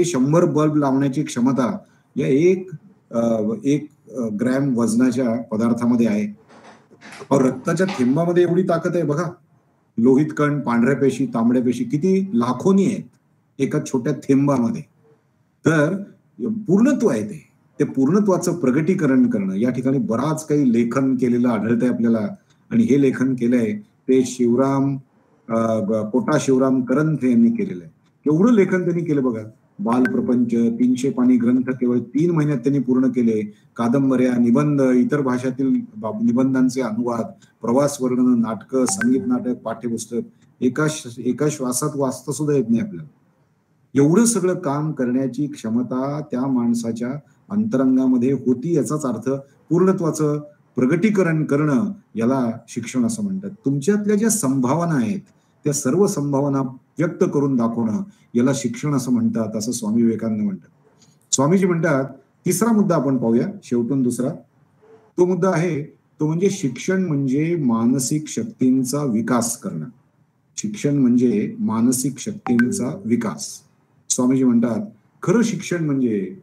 100 बल्ब लावण्याची क्षमता या एक ग्रॅम वजनाच्या पदार्थामध्ये आहे. रक्ताच्या थेंबामध्ये एवढी ताकद आहे बघा. लोहित कण, पांढऱ्या पेशी, तांबड्या पेशी किती लाखोनी आहेत एका छोट्या थेंबामध्ये. तर पूर्णत्व आहे ते पूर्णत्वाचं प्रगटीकरण करणं. या ठिकाणी बराच काही लेखन केलेलं आढळतंय आपल्याला आणि हे लेखन केलंय ते कोटा शिवराम करंथे यांनी केलेलं आहे. एवढं लेखन त्यांनी केलं बघा. बालप्रपंच 300 पानी ग्रंथ केवळ 3 महिन्यात त्यांनी पूर्ण केले. कादंबऱ्या, निबंध, इतर भाषातील निबंधांचे अनुवाद, प्रवास वर्णन, नाटकं, संगीत नाटक, पाठ्यपुस्तक एका श्वासात वाचता सुद्धा येत नाही आपल्याला. एवढं सगळं काम करण्याची क्षमता त्या माणसाच्या अंतरंगामध्ये होती. याचाच अर्थ पूर्णत्वाचं प्रगटीकरण करणं याला शिक्षण असं म्हणतात. तुमच्यातल्या ज्या संभावना आहेत त्या सर्व संभावना व्यक्त करून दाखवणं याला शिक्षण असं म्हणतात, असं स्वामी विवेकानंद म्हणतात. स्वामीजी म्हणतात तिसरा मुद्दा आपण पाहूया, शेवटून दुसरा. तो मुद्दा आहे तो म्हणजे शिक्षण म्हणजे मानसिक शक्तींचा विकास करणं. शिक्षण म्हणजे मानसिक शक्तींचा विकास. स्वामीजी म्हणतात खरं शिक्षण म्हणजे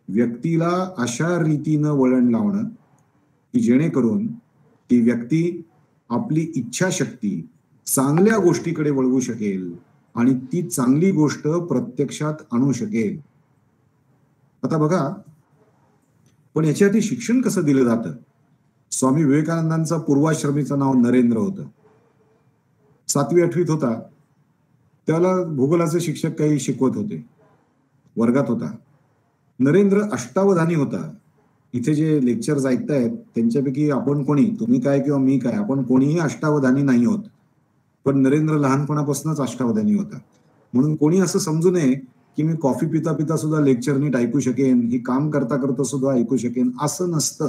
व्यक्तीला अशा रीतीनं वळण लावणं की जेणेकरून ती व्यक्ती आपली इच्छाशक्ती चांगल्या गोष्टीकडे वळवू शकेल आणि ती चांगली गोष्ट प्रत्यक्षात आणू शकेल. आता बघा, पण याच्यासाठी शिक्षण कसं दिलं जातं? स्वामी विवेकानंदांचा पूर्वाश्रमीचं नाव नरेंद्र होतं. 7वी 8वीत होता त्याला भूगोलाचे शिक्षक काही शिकवत होते, वर्गात होता. नरेंद्र अष्टावधानी होता. इथे जे लेक्चर्स ऐकतायत त्यांच्यापैकी आपण कोणी, तुम्ही काय किंवा मी काय, आपण कोणीही अष्टावधानी नाही होत. पण नरेंद्र लहानपणापासूनच अष्टावधानी होता. म्हणून कोणी असं समजू नये की मी कॉफी पिता पिता सुद्धा लेक्चर नीट ऐकू शकेन, ही काम करता करता सुद्धा ऐकू शकेन, असं नसतं.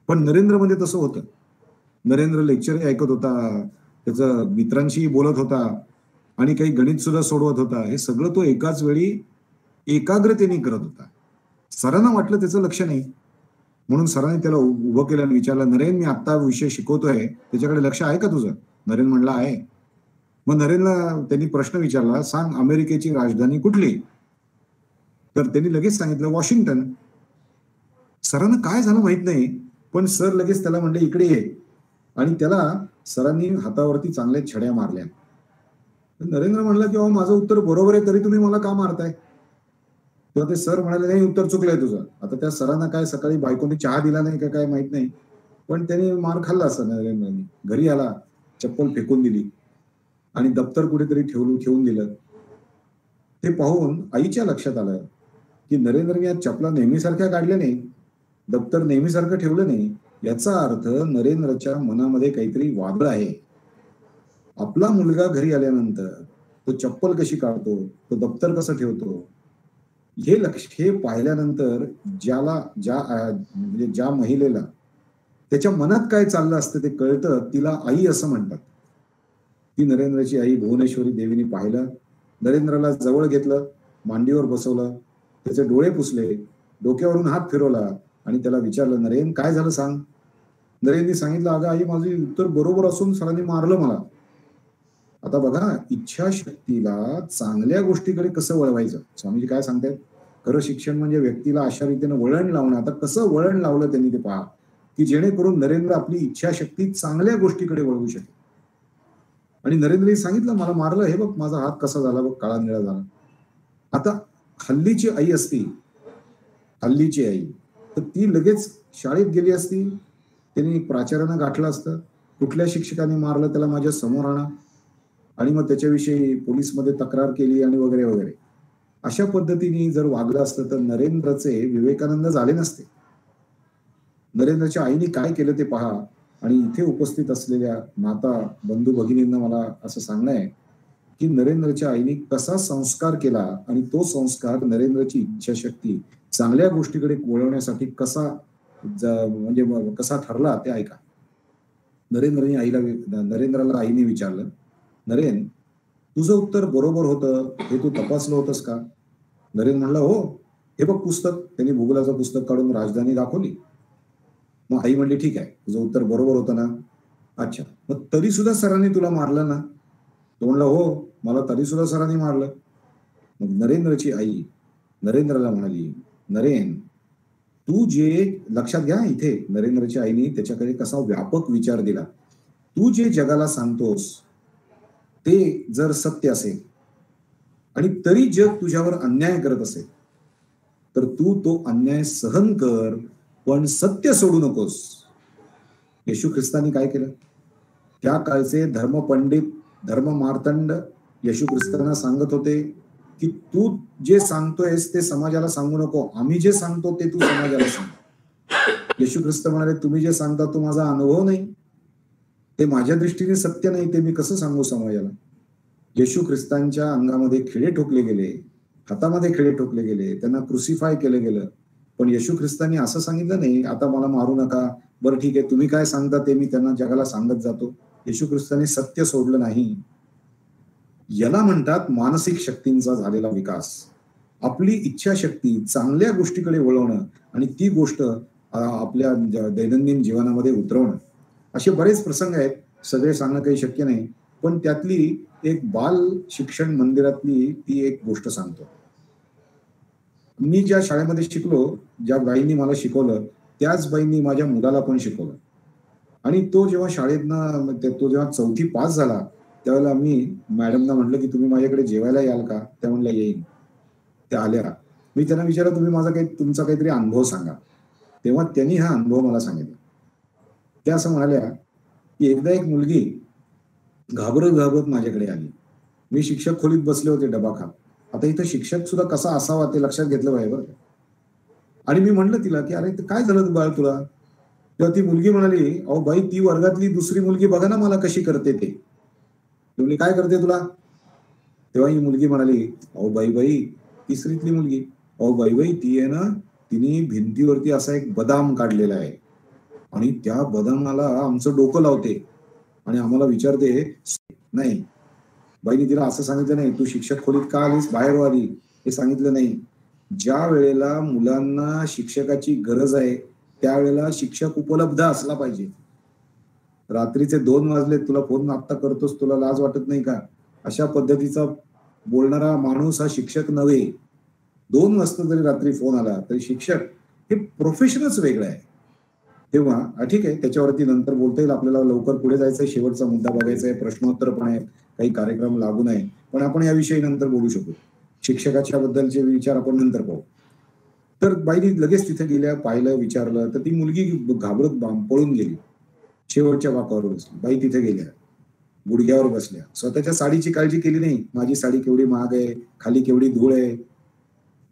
पण नरेंद्रमध्ये तसं होतं. नरेंद्र लेक्चरही ऐकत होता, त्याचं मित्रांशी बोलत होता आणि काही गणित सुद्धा सोडवत होता. हे सगळं तो एकाच वेळी एकाग्रतेने करत होता. सरांना वाटलं त्याचं लक्ष नाही, म्हणून सरांनी त्याला उभं केलं आणि विचारलं, नरेंद्र मी आत्ता विषय शिकवतोय त्याच्याकडे लक्ष आहे का तुझं? नरेंद्र म्हणला आहे. मग नरेंद्रला त्यांनी प्रश्न विचारला, सांग अमेरिकेची राजधानी कुठली? तर त्यांनी लगेच सांगितलं वॉशिंग्टन. सरांना काय झालं माहित नाही, पण सर लगेच त्याला म्हणले इकडे ये, आणि त्याला सरांनी हातावरती चांगल्या छड्या मारल्या. नरेंद्र म्हणला की माझं उत्तर बरोबर आहे तरी तुम्ही मला का मारताय? तेव्हा ते सर म्हणाले नाही उत्तर चुकलंय तुझं. आता त्या सरांना काय सकाळी बायकोने चहा दिला नाही का काय माहित नाही, पण त्यांनी मार खाल्ला असं नरेंद्रनी. घरी आला, चप्पल फेकून दिली आणि दप्तर कुठेतरी ठेवून दिलं. ते पाहून आईच्या लक्षात आलं की नरेंद्रने या चपला नेहमीसारख्या काढल्या नाही, दप्तर नेहमीसारखं ठेवलं नाही. याचा अर्थ नरेंद्रच्या मनामध्ये काहीतरी वादळ आहे. आपला मुलगा घरी आल्यानंतर तो चप्पल कशी काढतो, तो दप्तर कसं ठेवतो, हे पाहिल्यानंतर ज्या महिलेला त्याच्या मनात काय चाललं असतं ते कळतं. तिला आई असं म्हणतात. ती नरेंद्रची आई भुवनेश्वरी देवीने पाहिलं, नरेंद्रला जवळ घेतलं, मांडीवर बसवलं, त्याचे डोळे पुसले, डोक्यावरून हात फिरवला आणि त्याला विचारलं, नरेंद्र काय झालं सांग. नरेंद्रने सांगितलं, अगं आई माझं उत्तर बरोबर असून सरांनी मारलं मला. आता बघा, इच्छाशक्तीला चांगल्या गोष्टीकडे कसं वळवायचं. स्वामीजी काय सांगतायत, खरं शिक्षण म्हणजे व्यक्तीला अशा रीतीने वळण लावणं. आता कसं वळण लावलं त्यांनी ते पहा, की जेणेकरून नरेंद्र आपली इच्छाशक्ती चांगल्या गोष्टीकडे वळवू शकेल. आणि नरेंद्रने सांगितलं मला मारलं, हे बघ माझा हात कसा झाला बघ, काळा निळा झाला. आता हल्लीची आई असती, हल्लीची आई, तर ती लगेच शाळेत गेली असती, त्यांनी प्राचार्यांना गाठलं असतं, कुठल्या शिक्षकाने मारलं त्याला माझ्या समोर आणा, आणि मग त्याच्याविषयी पोलीसमध्ये तक्रार केली आणि वगैरे वगैरे. अशा पद्धतीने जर वागलं असतं तर नरेंद्रचे विवेकानंद झाले नसते. नरेंद्रच्या आईने काय केलं ते पहा. आणि इथे उपस्थित असलेल्या माता बंधू भगिनींना मला असं सांगणं आहे की नरेंद्रच्या आईने कसा संस्कार केला आणि तो संस्कार नरेंद्रची इच्छाशक्ती चांगल्या गोष्टीकडे वळवण्यासाठी कसा ठरला ते ऐका. नरेंद्राला आईने विचारलं, नरेंद्र तुझं उत्तर बरोबर होतं हे तू तपासलं होतंस का? नरेंद्र म्हणला हो, हे बघ पुस्तक. त्यांनी भूगोलाचं पुस्तक काढून राजधानी दाखवली. मग आई म्हणली ठीक आहे, तुझं उत्तर बरोबर होतं ना. अच्छा, मग तरी सुद्धा सरांनी तुला मारलं ना? तो म्हणला हो, मला तरी सुद्धा सरांनी मारलं. मग नरेंद्रची आई नरेंद्रला म्हणाली, नरेन, तू जे लक्षात घ्या इथे नरेंद्रच्या आईने त्याच्याकडे कसा व्यापक विचार दिला. तू जे जगाला सांगतोस ते जर सत्य असेल आणि तरी जग तुझ्यावर अन्याय करत असेल तर तू तो अन्याय सहन कर, पण सत्य सोडू नकोस. येशू ख्रिस्तानी काय केलं? त्या काळचे धर्मपंडित धर्ममार्तंड येशू ख्रिस्तांना सांगत होते की तू जे सांगतोयस ते समाजाला सांगू नको, आम्ही जे सांगतो ते तू समाजाला सांग. येशू ख्रिस्त म्हणाले, तुम्ही जे सांगता तो माझा अनुभव नाही, ते माझ्या दृष्टीने सत्य नाही, ते मी कसं सांगू समाजाला. येशू ख्रिस्तांच्या अंगामध्ये खिळे ठोकले गेले, हातामध्ये खिळे ठोकले गेले, त्यांना क्रुसिफाय केलं गेलं, पण येशू ख्रिस्तांनी असं सांगितलं नाही आता मला मारू नका, बरं ठीक आहे तुम्ही काय सांगता ते मी त्यांना जगाला सांगत जातो. येशू ख्रिस्तांनी सत्य सोडलं नाही. याला म्हणतात मानसिक शक्तींचा झालेला विकास. आपली इच्छाशक्ती चांगल्या गोष्टीकडे वळवणं आणि ती गोष्ट आपल्या दैनंदिन जीवनामध्ये उतरवणं. असे बरेच प्रसंग आहेत, सगळे सांगणं काही शक्य नाही, पण त्यातली एक बाल शिक्षण मंदिरातली ती एक गोष्ट सांगतो. मी ज्या शाळेमध्ये शिकलो, ज्या बाईंनी मला शिकवलं त्याच बाईंनी माझ्या मुलाला पण शिकवलं. आणि तो जेव्हा शाळेतनं तो जेव्हा 4थी पास झाला त्यावेळेला मी मॅडमना म्हटलं की तुम्ही माझ्याकडे जेवायला याल का? त्या म्हणल्या येईन. त्या आल्या. मी त्यांना विचारलं तुम्ही माझा तुमचा काहीतरी अनुभव सांगा. तेव्हा त्यांनी हा अनुभव मला सांगितला. त्या असं म्हणाल्या की एकदा एक मुलगी घाबरत घाबरत माझ्याकडे आली. मी शिक्षक खोलीत बसले होते डबा खात. आता इथं शिक्षक सुद्धा कसा असावा ते लक्षात घेतलं पाहिजे बरं. आणि मी म्हटलं तिला की अरे काय झालं बाळ तुला? तेव्हा ती मुलगी म्हणाली, अहो बाई ती वर्गातली दुसरी मुलगी बघा ना मला कशी करते ते. तुम्ही काय करते तुला? तेव्हा ही मुलगी म्हणाली, अहो बाई तिसरीतली मुलगी, अहो बाई ती आहे ना, तिने भिंतीवरती असा एक बदाम काढलेला आहे आणि त्या बदामाला आमचं डोकं लावते आणि आम्हाला विचारते. नाही, बाईने तिला असं सांगितलं नाही तू शिक्षक खोलीत का आलीस, बाहेर आली, हे सांगितलं नाही. ज्या वेळेला मुलांना शिक्षकाची गरज आहे त्यावेळेला शिक्षक उपलब्ध असला पाहिजे. रात्रीचे 2 वाजले, तुला फोन आत्ता करतोस, तुला लाज वाटत नाही का? अशा पद्धतीचा बोलणारा माणूस हा शिक्षक नव्हे. 2 वाजता जरी रात्री फोन आला तरी शिक्षक हे प्रोफेशनच वेगळं आहे. तेव्हा ठीक आहे, त्याच्यावरती नंतर बोलता येईल आपल्याला, लवकर पुढे जायचंय, शेवटचा मुद्दा बघायचा आहे, प्रश्नोत्तर पण आहे, काही कार्यक्रम लागू नये, पण आपण याविषयी नंतर बोलू शकू. शिक्षकाच्या बद्दलचे विचार आपण नंतर पाहू. तर बाईनी लगेच तिथे गेल्या, पाहिलं, विचारलं, तर ती मुलगी घाबरत पळून गेली. शेवटच्या वाकावर बसली. बाई तिथे गेल्या, गुडघ्यावर बसल्या, स्वतःच्या साडीची काळजी केली नाही, माझी साडी केवढी महाग आहे, खाली केवढी धूळ आहे,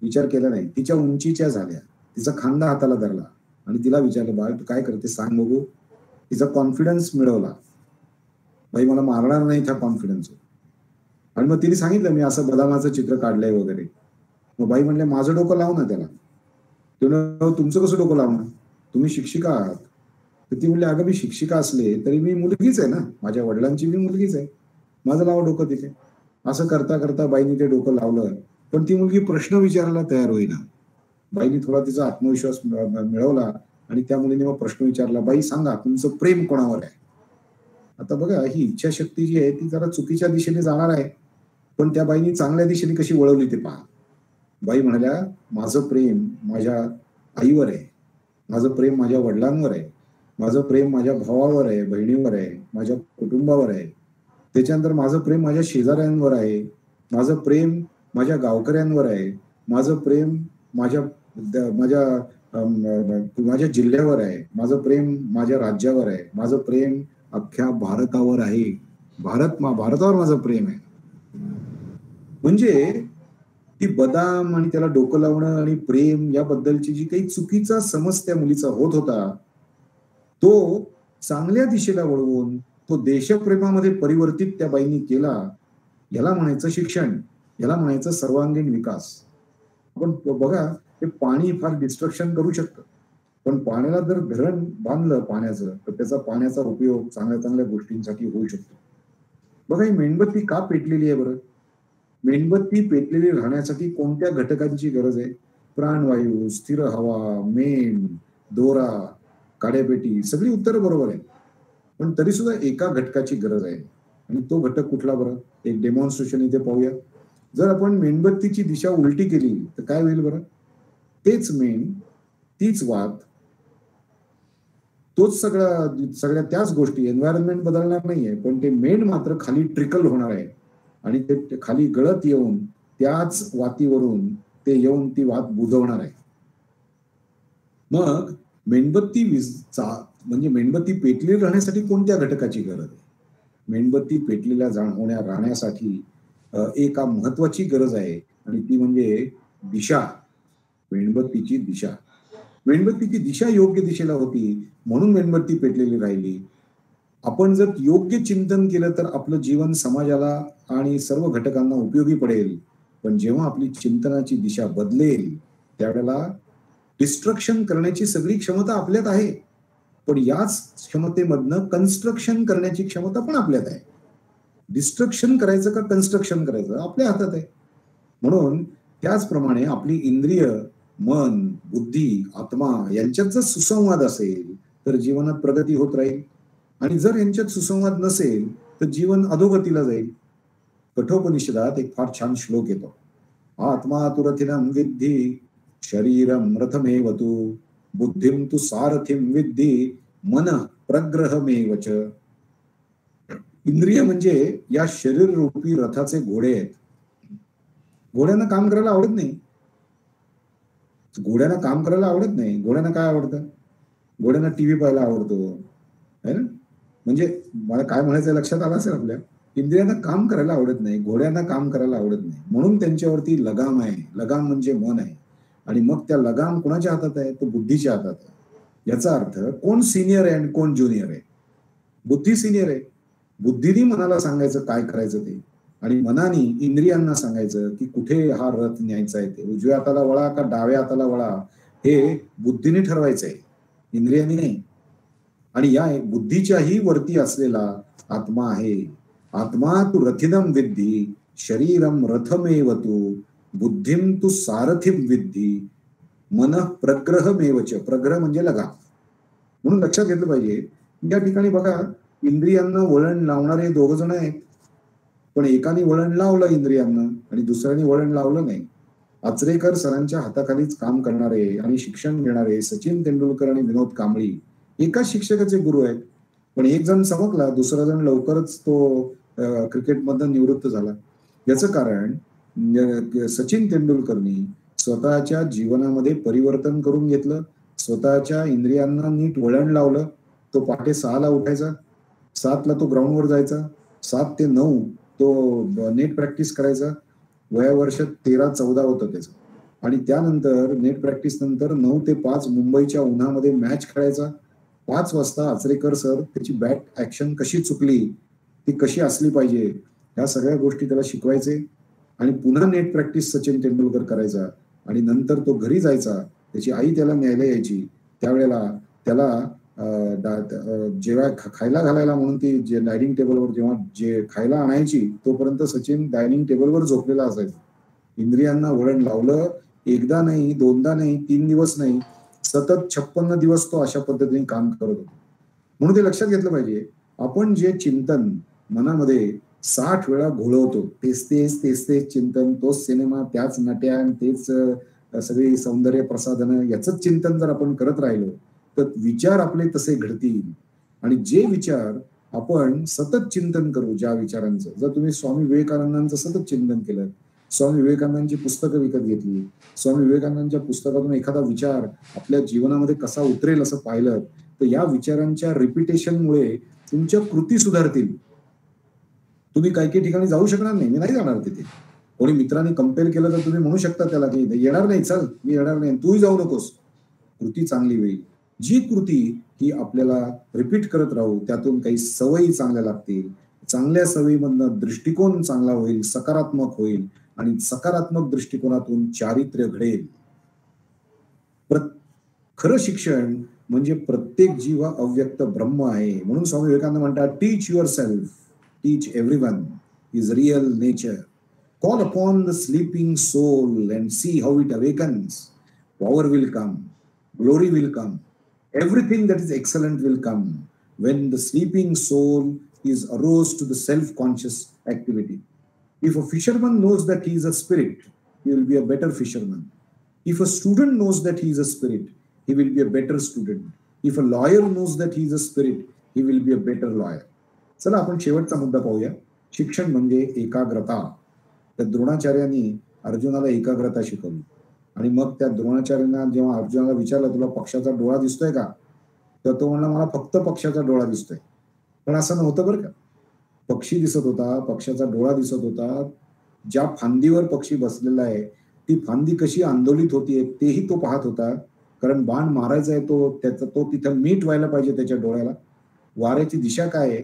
विचार केला नाही. तिच्या उंचीच्या झाल्या, तिचा खांदा हाताला धरला आणि तिला विचारलं, बाळ तू काय करते सांग बघू. तिचा कॉन्फिडन्स मिळवला. बाई मला मारणार नाही त्या कॉन्फिडन्स. आणि मग तिने सांगितलं मी असं बदामाचं चित्र काढलंय वगैरे. मग बाई म्हणले माझं डोकं लाव ना त्याला. तुमचं कसं डोकं लावणार, तुम्ही शिक्षिका आहात. तर ती म्हणली अगं मी शिक्षिका असले तरी मी मुलगीच आहे ना, माझ्या वडिलांची मी मुलगीच आहे, माझं लावा डोकं तिथे. असं करता करता बाईनी ते डोकं लावलं, पण ती मुलगी प्रश्न विचारायला तयार होईना. बाईनी थोडा तिचा आत्मविश्वास मिळवला आणि त्या मुलीने मग प्रश्न विचारला, बाई सांगा तुमचं प्रेम कोणावर आहे? आता बघा ही इच्छाशक्ती जी आहे ती जरा चुकीच्या दिशेने जाणार आहे, पण त्या बाईनी चांगल्या दिशेने कशी वळवली ते पहा. बाई म्हणाल्या माझं प्रेम माझ्या आईवर आहे, माझं प्रेम माझ्या वडिलांवर आहे, माझं प्रेम माझ्या भावावर आहे, बहिणीवर आहे, माझ्या कुटुंबावर आहे, त्याच्यानंतर माझं प्रेम माझ्या शेजाऱ्यांवर आहे, माझं प्रेम माझ्या गावकऱ्यांवर आहे, माझं प्रेम माझ्या माझ्या माझ्या जिल्ह्यावर आहे, माझं प्रेम माझ्या राज्यावर आहे, माझं प्रेम अख्ख्या भारतावर आहे, भारतावर माझं प्रेम आहे. म्हणजे ती बदाम आणि त्याला डोकं लावणं आणि प्रेम याबद्दलची जी काही चुकीचा समज त्या मुलीचा होत होता तो चांगल्या दिशेला वळवून तो देशप्रेमामध्ये परिवर्तित त्या बाईंनी केला. याला म्हणायचं शिक्षण, याला म्हणायचं सर्वांगीण विकास. आपण बघा हे पाणी फार डिस्ट्रक्शन करू शकतं, पण पाण्याला जर धरण बांधलं पाण्याचं तर त्याचा पाण्याचा उपयोग चांगल्या चांगल्या गोष्टींसाठी होऊ शकतो. बघा ही मेणबत्ती का पेटलेली आहे बरं? मेणबत्ती पेटलेली राहण्यासाठी कोणत्या घटकांची गरज आहे? प्राणवायू, स्थिर हवा, मेण, दोरा, काड्यापेटी, सगळी उत्तरं बरोबर आहे. पण तरी सुद्धा एका घटकाची गरज आहे आणि तो घटक कुठला बरं? एक डेमॉन्स्ट्रेशन इथे पाहूया. जर आपण मेणबत्तीची दिशा उलटी केली तर काय होईल बरं? तेच मेण, तीच वात, तोच सगळ्या त्याच गोष्टी, एन्व्हायरमेंट बदलणार नाहीये, पण ते मेण मात्र खाली ट्रिकल होणार आहे आणि ते खाली गळत येऊन त्याच वातीवरून ते येऊन ती वात बुजवणार आहे. मग मेणबत्ती म्हणजे मेणबत्ती पेटलेली राहण्यासाठी कोणत्या घटकाची गरज आहे? मेणबत्ती पेटलेल्या राहण्यासाठी एका महत्वाची गरज आहे आणि ती म्हणजे दिशा. मेणबत्तीची दिशा. मेणबत्तीची दिशा योग्य दिशेला होती म्हणून मेणबत्ती पेटलेली राहिली. आपण जर योग्य चिंतन केलं तर आपलं जीवन समाजाला आणि सर्व घटकांना उपयोगी पडेल. पण जेव्हा आपली चिंतनाची दिशा बदलेल त्यावेळेला डिस्ट्रक्शन करण्याची सगळी क्षमता आपल्यात आहे, पण याच क्षमतेमधनं कन्स्ट्रक्शन करण्याची क्षमता पण आपल्यात आहे. डिस्ट्रक्शन करायचं का कन्स्ट्रक्शन करायचं आपल्या हातात आहे. म्हणून त्याचप्रमाणे आपली इंद्रिय, मन, बुद्धी, आत्मा यांच्यात जर सुसंवाद असेल तर जीवनात प्रगती होत राहील आणि जर यांच्यात सुसंवाद नसेल तर जीवन अधोगतीला जाईल. कठोपनिषदात एक फार छान श्लोक येतो. आत्मा तु रथिनं विद्धि शरीरं रथमेव तु बुद्धिं तु सारथिं विद्धि मन प्रग्रहमेव च. इंद्रिय म्हणजे या शरीर रूपी रथाचे घोडे आहेत. घोड्यांना काम करायला आवडत नाही. घोड्यांना काय आवडतं? घोड्यांना टीव्ही पाहायला आवडतो, है ना? म्हणजे मला काय म्हणायचं लक्षात आलं असेल आपल्या. इंद्रियांना काम करायला आवडत नाही, घोड्यांना काम करायला आवडत नाही, म्हणून त्यांच्यावरती लगाम आहे. लगाम म्हणजे मन आहे आणि मग त्या लगाम कोणाच्या हातात आहे? तो बुद्धीच्या हातात आहे. याचा अर्थ कोण सिनियर आहे आणि कोण ज्युनियर आहे? बुद्धी सिनियर आहे. बुद्धीने मनाला सांगायचं काय करायचं ते आणि मनाने इंद्रियांना सांगायचं की कुठे हा रथ न्यायचा आहे, ते उजव्या हाताला वळा का डाव्या हाताला वळा हे बुद्धीने ठरवायचं आहे, इंद्रियांनी नाही. आणि या बुद्धीच्याही वरती असलेला आत्मा आहे. आत्मा तू रथिनं विद्धि शरीरम रथमेव तू बुद्धिम तू सारथिं विद्धि मन प्रग्रहमेव च. प्रग्रह म्हणजे लगाम. म्हणून लक्षात घेतलं पाहिजे या ठिकाणी बघा, इंद्रियांना वळण लावणारे दोघ जण आहेत, पण एकाने वळण लावलं इंद्रियांना आणि दुसऱ्याने वळण लावलं नाही. आचरेकर सरांच्या हाताखालीच काम करणारे आणि शिक्षण घेणारे सचिन तेंडुलकर आणि विनोद कांबळी एकाच शिक्षकाचे गुरु आहेत. पण एक जण चमकला, दुसरा जण लवकरच तो क्रिकेटमधून निवृत्त झाला. याचं कारण सचिन तेंडुलकरनी स्वतःच्या जीवनामध्ये परिवर्तन करून घेतलं, स्वतःच्या इंद्रियांना नीट वळण लावलं. तो पहाटे 6ला उठायचा, 7ला तो ग्राउंडवर जायचा, 7 ते 9 तो नेट प्रॅक्टिस करायचा. वयावर्ष 13-14 होतं त्याचं आणि त्यानंतर नेट प्रॅक्टिस नंतर 9 ते 5 मुंबईच्या उन्हामध्ये मॅच खेळायचा. 5 वाजता आचरेकर सर त्याची बॅट ऍक्शन कशी चुकली, ती कशी असली पाहिजे, ह्या सगळ्या गोष्टी त्याला शिकवायचे आणि पुन्हा नेट प्रॅक्टिस सचिन तेंडुलकर करायचा आणि नंतर तो घरी जायचा. त्याची आई त्याला न्यायला यायची. त्यावेळेला त्याला जेव्हा खायला घालायला म्हणून ती जे डायनिंग टेबलवर जेव्हा जे खायला आणायची तोपर्यंत सचिन डायनिंग टेबलवर झोपलेला असायचा. इंद्रियांना वळण लावलं, एकदा नाही, दोनदा नाही, 3 दिवस नाही, सतत 56 दिवस तो अशा पद्धतीने काम करत होता. म्हणून ते लक्षात घेतलं पाहिजे, आपण जे चिंतन मनामध्ये 60 वेळा घोळवतो, तेच चिंतन, तोच सिनेमा, त्याच नट्या, तेच सगळी सौंदर्य प्रसाधनं, याच चिंतन जर आपण करत राहिलो तर विचार आपले तसे घडतील. आणि जे विचार आपण सतत चिंतन करू, ज्या विचारांचं, जर तुम्ही स्वामी विवेकानंदांचं सतत चिंतन केलं, स्वामी विवेकानंदांची पुस्तकं विकत घेतली, स्वामी विवेकानंदांच्या पुस्तकातून एखादा विचार आपल्या जीवनामध्ये कसा उतरेल असं पाहिलं तर या विचारांच्या रिपिटेशनमुळे तुमच्या कृती सुधारतील. तुम्ही काही ठिकाणी जाऊ शकणार नाही, मी नाही जाणार तिथे. कोणी मित्रांनी कंपेअर केलं तर तुम्ही म्हणू शकता त्याला की येणार नाही, चल मी येणार नाही, तूही जाऊ नकोस. कृती चांगली होईल. जी कृती ही आपल्याला रिपीट करत राहू, त्यातून काही सवयी चांगल्या लागतील. चांगल्या सवयीमधनं दृष्टिकोन चांगला होईल, सकारात्मक होईल आणि सकारात्मक दृष्टिकोनातून चारित्र्य घडेल. खरं शिक्षण म्हणजे प्रत्येक जीव अव्यक्त ब्रह्म आहे. म्हणून स्वामी विवेकानंद म्हणतात, teach yourself, teach everyone is real nature. Call upon the sleeping soul and see how it awakens. Power will come, glory will come, Everything that is excellent will come when the sleeping soul is aroused to the self-conscious activity. If a fisherman knows that he is a spirit, he will be a better fisherman. If a student knows that he is a spirit, he will be a better student. If a lawyer knows that he is a spirit, he will be a better lawyer. चला आपण शेवटचा मुद्दा पाहूया. शिक्षण म्हणजे एकाग्रता. त्या द्रोणाचार्यांनी अर्जुनाला एकाग्रता शिकवली आणि मग त्या द्रोणाचार्यांना जेव्हा अर्जुनाला विचारलं तुला पक्षाचा डोळा दिसतोय का, तर तो म्हणला मला फक्त पक्षाचा डोळा दिसतोय. पण असं नव्हतं बरं का. पक्षी दिसत होता, पक्षाचा डोळा दिसत होता. ज्या फांदीवर पक्षी बसलेला आहे ती फांदी कशी आंदोलित होतीये तेही तो पाहत होता. कारण बाण मारायचा आहे तो तिथं मीठ व्हायला पाहिजे त्याच्या डोळ्याला. वाऱ्याची दिशा काय आहे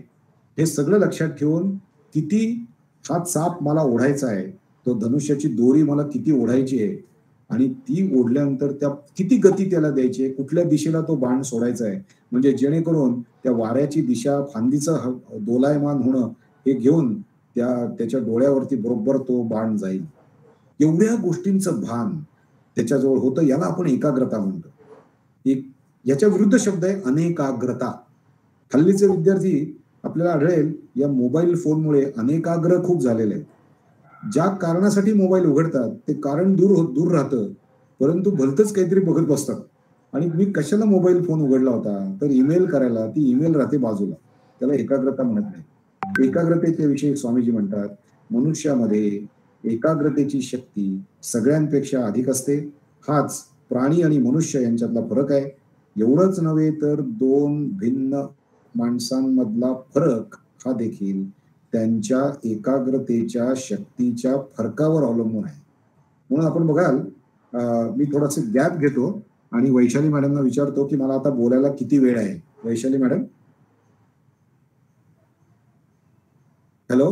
हे सगळं लक्षात ठेवून किती हा साप मला ओढायचा आहे, तो धनुष्याची दोरी मला किती ओढायची आहे आणि ती ओढल्यानंतर त्या किती गती त्याला द्यायची आहे, कुठल्या दिशेला तो बाण सोडायचा आहे, म्हणजे जेणेकरून त्या वाऱ्याची दिशा फांदीचं दोलायमान होणं हे घेऊन त्याच्या डोळ्यावरती बरोबर तो बाण जाईल. एवढ्या गोष्टींचं भान त्याच्याजवळ होतं. याला आपण एकाग्रता म्हणतो. याच्या विरुद्ध शब्द आहे अनेकाग्रता. हल्लीचे विद्यार्थी आपल्याला आढळेल या मोबाईल फोनमुळे अनेकाग्र खूप झालेले आहेत. ज्या कारणासाठी मोबाईल उघडतात ते कारण दूर राहतं, परंतु भलतंच काहीतरी बघत बसतात. आणि मी कशाला मोबाईल फोन उघडला होता तर ईमेल करायला, ती ईमेल राहते बाजूला. त्याला एकाग्रता म्हणत नाही. एकाग्रतेच्या विषयी स्वामीजी म्हणतात मनुष्यामध्ये एकाग्रतेची शक्ती सगळ्यांपेक्षा अधिक असते. हाच प्राणी आणि मनुष्य यांच्यातला फरक आहे. एवढंच नव्हे तर दोन भिन्न माणसांमधला फरक हा देखील त्यांच्या एकाग्रतेच्या शक्तीच्या फरकावर अवलंबून आहे. म्हणून आपण बघाल मी थोडासा गॅप घेतो आणि वैशाली मॅडमना विचारतो की मला आता बोलायला किती वेळ आहे. Vaishali madam, hello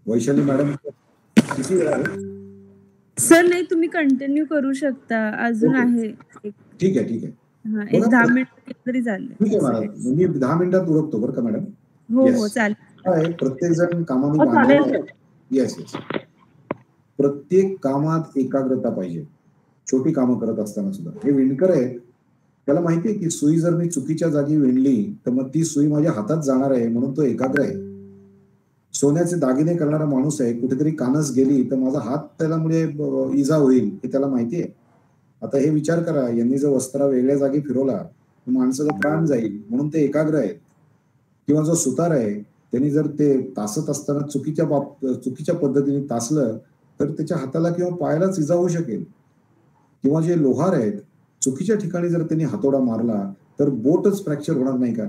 Vaishali madam, किती वेळ आहे? सर नाही, तुम्ही कंटिन्यू करू शकता, अजून आहे. ठीक आहे. हा, एक 10 मिनिट तरी झाले. ठीक आहे मॅडम, मी 10 मिनिटात उरकतो बरं का मॅडम. हो चालेल. प्रत्येक जण कामाने बांधलेला. येस. प्रत्येक कामात एकाग्रता पाहिजे, छोटी कामं करत असताना सुद्धा. हे विणकर आहेत, त्याला माहितीये की सुई जर मी चुकीच्या जागी विणली तर मग ती सुई माझ्या हातात जाणार आहे, म्हणून तो एकाग्र आहे. सोन्याचे दागिने करणारा माणूस आहे, कुठेतरी कानस गेली तर माझा हात त्याला म्हणजे इजा होईल हे त्याला माहितीये. आता हे विचार करा, यांनी जर वस्त्रा वेगळ्या जागी फिरवला तर माणसाचा प्राण जाईल, म्हणून ते एकाग्र आहेत. किंवा जो सुतार आहे त्यांनी जर ते तासत असताना चुकीच्या पद्धतीने तासलं तर त्याच्या हाताला किंवा पायालाच इजा होऊ शकेल. किंवा जे लोहार आहेत चुकीच्या ठिकाणी जर त्यांनी हातोडा मारला तर बोटच फ्रॅक्चर होणार नाही का.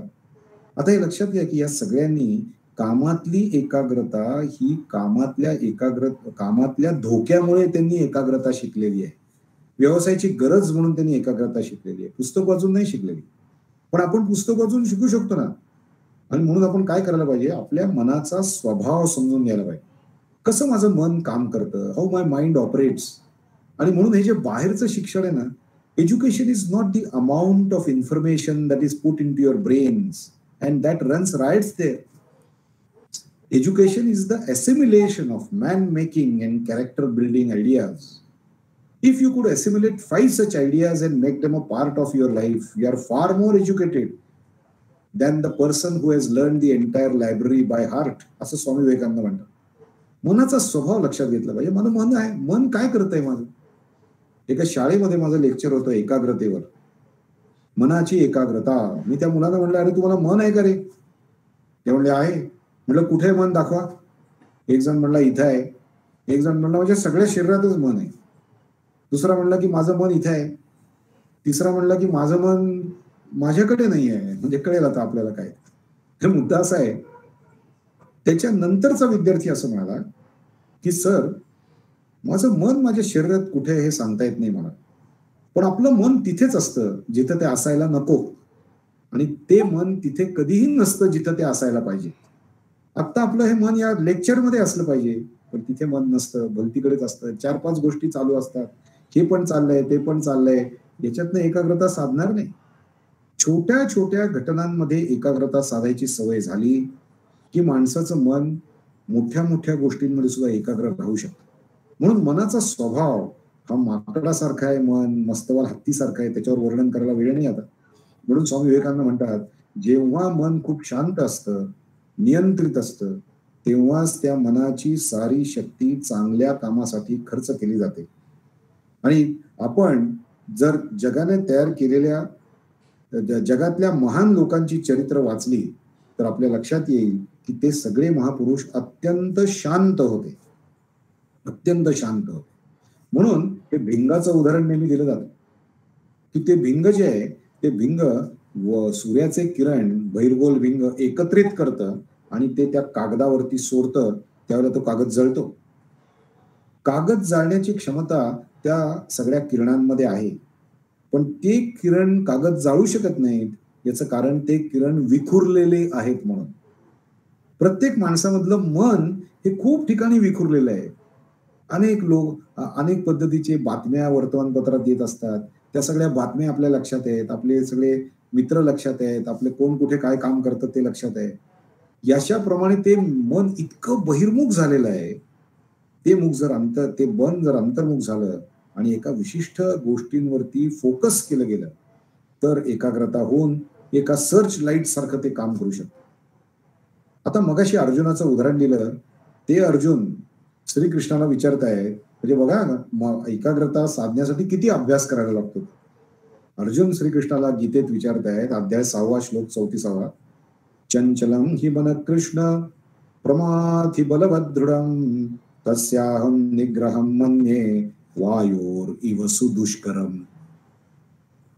आता हे लक्षात घ्या की या सगळ्यांनी कामातली एकाग्रता ही कामातल्या धोक्यामुळे त्यांनी एकाग्रता शिकलेली आहे. व्यवसायाची गरज म्हणून त्यांनी एकाग्रता शिकलेली आहे. पुस्तक वाचून नाही शिकलेली. पण आपण पुस्तक वाचून शिकू शकतो ना. आणि म्हणून आपण काय करायला पाहिजे, आपल्या मनाचा स्वभाव समजून घ्यायला पाहिजे. कसं माझं मन काम करतं, हाऊ माय माइंड ऑपरेट्स. आणि म्हणून हे जे बाहेरचं शिक्षण आहे ना, education is not the amount of information that is put into your brains and that runs riots there. Education is the assimilation of man-making and character-building ideas. If you could assimilate 5 such ideas and make them a part of your life, you are far more educated than the person who has learned the entire library by heart. असं स्वामी विवेकानंद म्हणतात. मनाचा स्वभाव लक्षात घेतला पाहिजे. माझं मन आहे, मन काय करतंय माझं. एका शाळेमध्ये माझं लेक्चर होतं एकाग्रतेवर, मनाची एकाग्रता. मी त्या मुलांना म्हणलं, अरे तुम्हाला मन आहे का रे. ते म्हणले आहे. म्हटलं कुठे मन दाखवा. एक जण म्हणला इथं आहे, एक जण म्हणला म्हणजे सगळ्या शरीरातच मन आहे. दुसरा म्हणला की माझं मन इथं आहे. तिसरा म्हणला की माझं मन माझ्याकडे नाही आहे. म्हणजे कळेल आता आपल्याला काय. हे मुद्दा असा आहे. त्याच्यानंतरचा विद्यार्थी असं म्हणाला की सर माझं मन माझ्या शरीरात कुठे हे सांगता येत नाही मला, पण आपलं मन तिथेच असतं जिथं ते असायला नको, आणि ते मन तिथे कधीही नसतं जिथं ते असायला पाहिजे. आता आपलं हे मन या लेक्चरमध्ये असलं पाहिजे, पण तिथे मन नसतं, भलतीकडेच असतं. 4-5 गोष्टी चालू असतात. हे पण चाललंय, ते पण चाललंय. याच्यातनं एकाग्रता साधणार नाही. छोट्या छोट्या घटनांमध्ये एकाग्रता साधायची सवय झाली की माणसाचं मन मोठ्या मोठ्या गोष्टींमध्ये सुद्धा एकाग्र राहू शकतं. म्हणून मनाचा स्वभाव हा माकडासारखा आहे. मन मस्तवाल हत्तीसारखा आहे. त्याच्यावर वर्णन करायला वेळ नाही आता. म्हणून स्वामी विवेकानंद म्हणतात, जेव्हा मन खूप शांत असतं, नियंत्रित असतं, तेव्हाच त्या मनाची सारी शक्ती चांगल्या कामासाठी खर्च केली जाते. आणि आपण जर जगाने तयार केलेल्या जगातल्या महान लोकांची चरित्र वाचली तर आपल्या लक्षात येईल की ते सगळे महापुरुष अत्यंत शांत होते, अत्यंत शांत होते. म्हणून हे भिंगाचं उदाहरण नेहमी दिलं जातं की ते भिंग जे आहे ते भिंग व सूर्याचे किरण बहिर्गोल भिंग एकत्रित करतं आणि ते त्या कागदावरती सोडतं, त्यावेळेला तो कागद जळतो. कागद जाळण्याची क्षमता त्या सगळ्या किरणांमध्ये आहे, पण ते किरण कागद जाळू शकत नाहीत. याचं कारण ते किरण विखुरलेले आहेत म्हणून. प्रत्येक माणसामधलं मन हे खूप ठिकाणी विखुरलेलं आहे. अनेक लोक अनेक पद्धतीचे बातम्या वर्तमानपत्रात येत असतात. त्या सगळ्या बातम्या आपल्या लक्षात आहेत, आपले सगळे मित्र लक्षात आहेत, आपले कोण कुठे काय काम करतात ते लक्षात आहे. याशाप्रमाणे ते मन इतकं बहिर्मुख झालेलं आहे. ते मन जर अंतर्मुख झालं आणि एका विशिष्ट गोष्टींवरती फोकस केलं गेलं तर एकाग्रता होऊन एका सर्च लाईट सारखं ते काम करू शकतं. आता मगाशी अर्जुनाचं उदाहरण दिलं, ते अर्जुन श्रीकृष्णाला विचारतायत, म्हणजे बघा ना, एकाग्रता साधण्यासाठी किती अभ्यास करायला लागतो. अर्जुन श्रीकृष्णाला गीतेत विचारतायत, अध्याय 6 श्लोक 34, चंचलम हि मन कृष्ण प्रमाथि बलवदृढम तस्याहम निग्रहम मन्ये वायोर इव सुदुष्करम.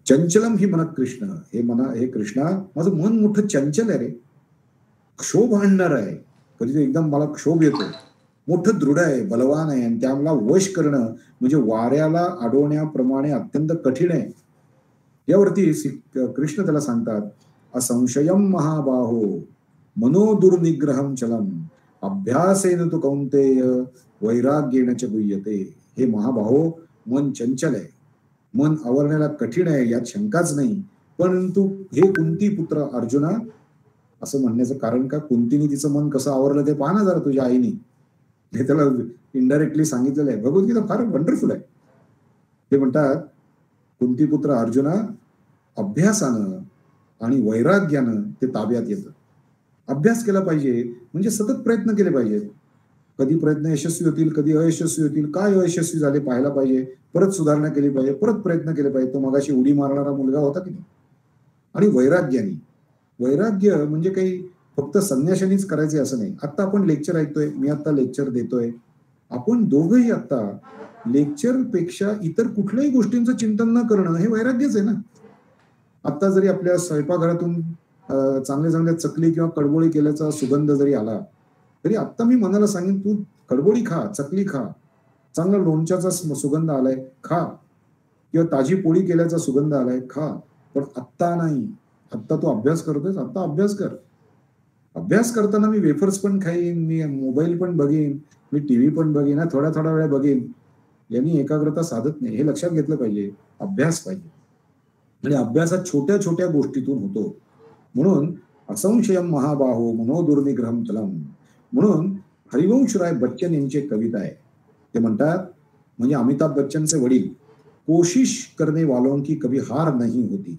चंचलम हि मन कृष्ण, हे कृष्णा, माझं मन मोठं चंचल आहे रे, क्षोभ आणणार आहे. कधी एकदम मला क्षोभ येतो, मोठं दृढ आहे, बलवान आहे, आणि त्याला वश करणं म्हणजे वाऱ्याला अडवण्याप्रमाणे अत्यंत कठीण आहे. यावरती कृष्ण त्याला सांगतात, असंशयम महाबाहो मनोदुर्निग्रहम चलम अभ्यासेन तु कौंतेय वैराग्येन च गुह्यते. हे महाबाहो, मन चंचल आहे, मन आवरण्याला कठीण आहे, यात शंकाच नाही. परंतु हे कुंती पुत्र अर्जुना, असं म्हणण्याचं कारण का, कुंतीने तिचं मन कसं आवरलं ते पाहा ना जरा तुझ्या आईने. हे त्याला इनडायरेक्टली सांगितलेलं आहे. भगवद्गीता फार वंडरफुल आहे. ते म्हणतात, कुंतीपुत्र अर्जुना, अभ्यासानं आणि वैराग्यानं ते ताब्यात येतं. अभ्यास केला पाहिजे म्हणजे सतत प्रयत्न केले पाहिजेत. कधी प्रयत्न यशस्वी होतील, कधी अयशस्वी होतील, काय अयशस्वी झाले पाहायला पाहिजे, परत सुधारणा केली पाहिजे, परत प्रयत्न केले पाहिजे. तो मगाशी उडी मारणारा मुलगा होता की नाही. आणि वैराग्य म्हणजे काही फक्त संन्याशानीच करायचे असं नाही. आता आपण लेक्चर ऐकतोय, मी आता लेक्चर देतोय, आपण दोघंही आता लेक्चर पेक्षा इतर कुठल्याही गोष्टींचं चिंतन न करणं हे वैराग्यच आहे ना. आता जरी आपल्या स्वयंपाकघरातून चांगल्या चकली किंवा कडबोळी केल्याचा सुगंध जरी आला तरी आता मी मनाला सांगेन, तू कडबोळी खा, चकली खा, चांगला लोणच्याचा सुगंध आलाय खा, किंवा ताजी पोळी केल्याचा सुगंध आलाय खा. पण आत्ता नाही. आत्ता तू अभ्यास करतोय, आत्ता अभ्यास कर. अभ्यास करताना मी वेफर्स पण खाईन, मी मोबाईल पण बघेन, मी टीव्ही पण बघेन, थोड्या वेळा बघेन, यांनी एकाग्रता साधत नाही. हे लक्षात घेतलं पाहिजे. अभ्यास पाहिजे, आणि अभ्यासात छोट्या छोट्या गोष्टीतून होतो. म्हणून असंशयम महाबाहो मनोदुर्निग्रहम चलम. म्हणून हरिवंशराय बच्चन यांची कविता आहे. ते म्हणतात, म्हणजे अमिताभ बच्चनचे वडील, कोशिश करने वालों की कभी हार नहीं होती,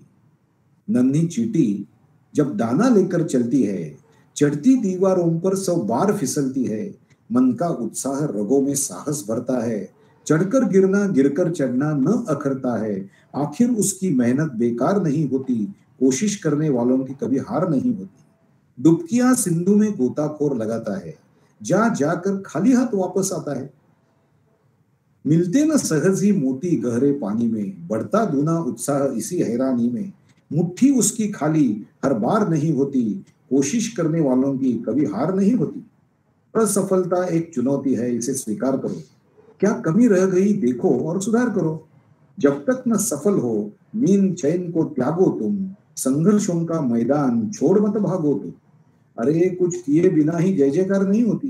नन्ही चीटी जब दाना लेकर चलती है, चढ़ती दीवारों पर 100 बार फिसलती है, मन का उत्साह रगों में साहस भरता है, चढ़कर गिरना गिरकर चढ़ना न अखरता है, आखिर उसकी मेहनत बेकार नहीं होती, कोशिश करने वालों की कभी हार नहीं होती, डुबकियां सिंधु में गोताखोर लगाता है, जा जाकर खाली हाथ वापस आता है, मिलते न सहज ही मोती गहरे पानी में, बढ़ता दूना उत्साह इसी हैरानी में, मुट्ठी उसकी खाली हर बार नहीं होती, कोशिश करने वालों की कभी हार नहीं होती, असफलता एक चुनौती है, इसे स्वीकार करो, क्या कमी रह गई देखो और सुधार करो, जब तक न सफल हो नींद चैन को त्यागो तुम, संघर्षों का मैदान छोड़ मत भागो तुम, अरे कुछ किए बिना ही जय जयकार नहीं होती,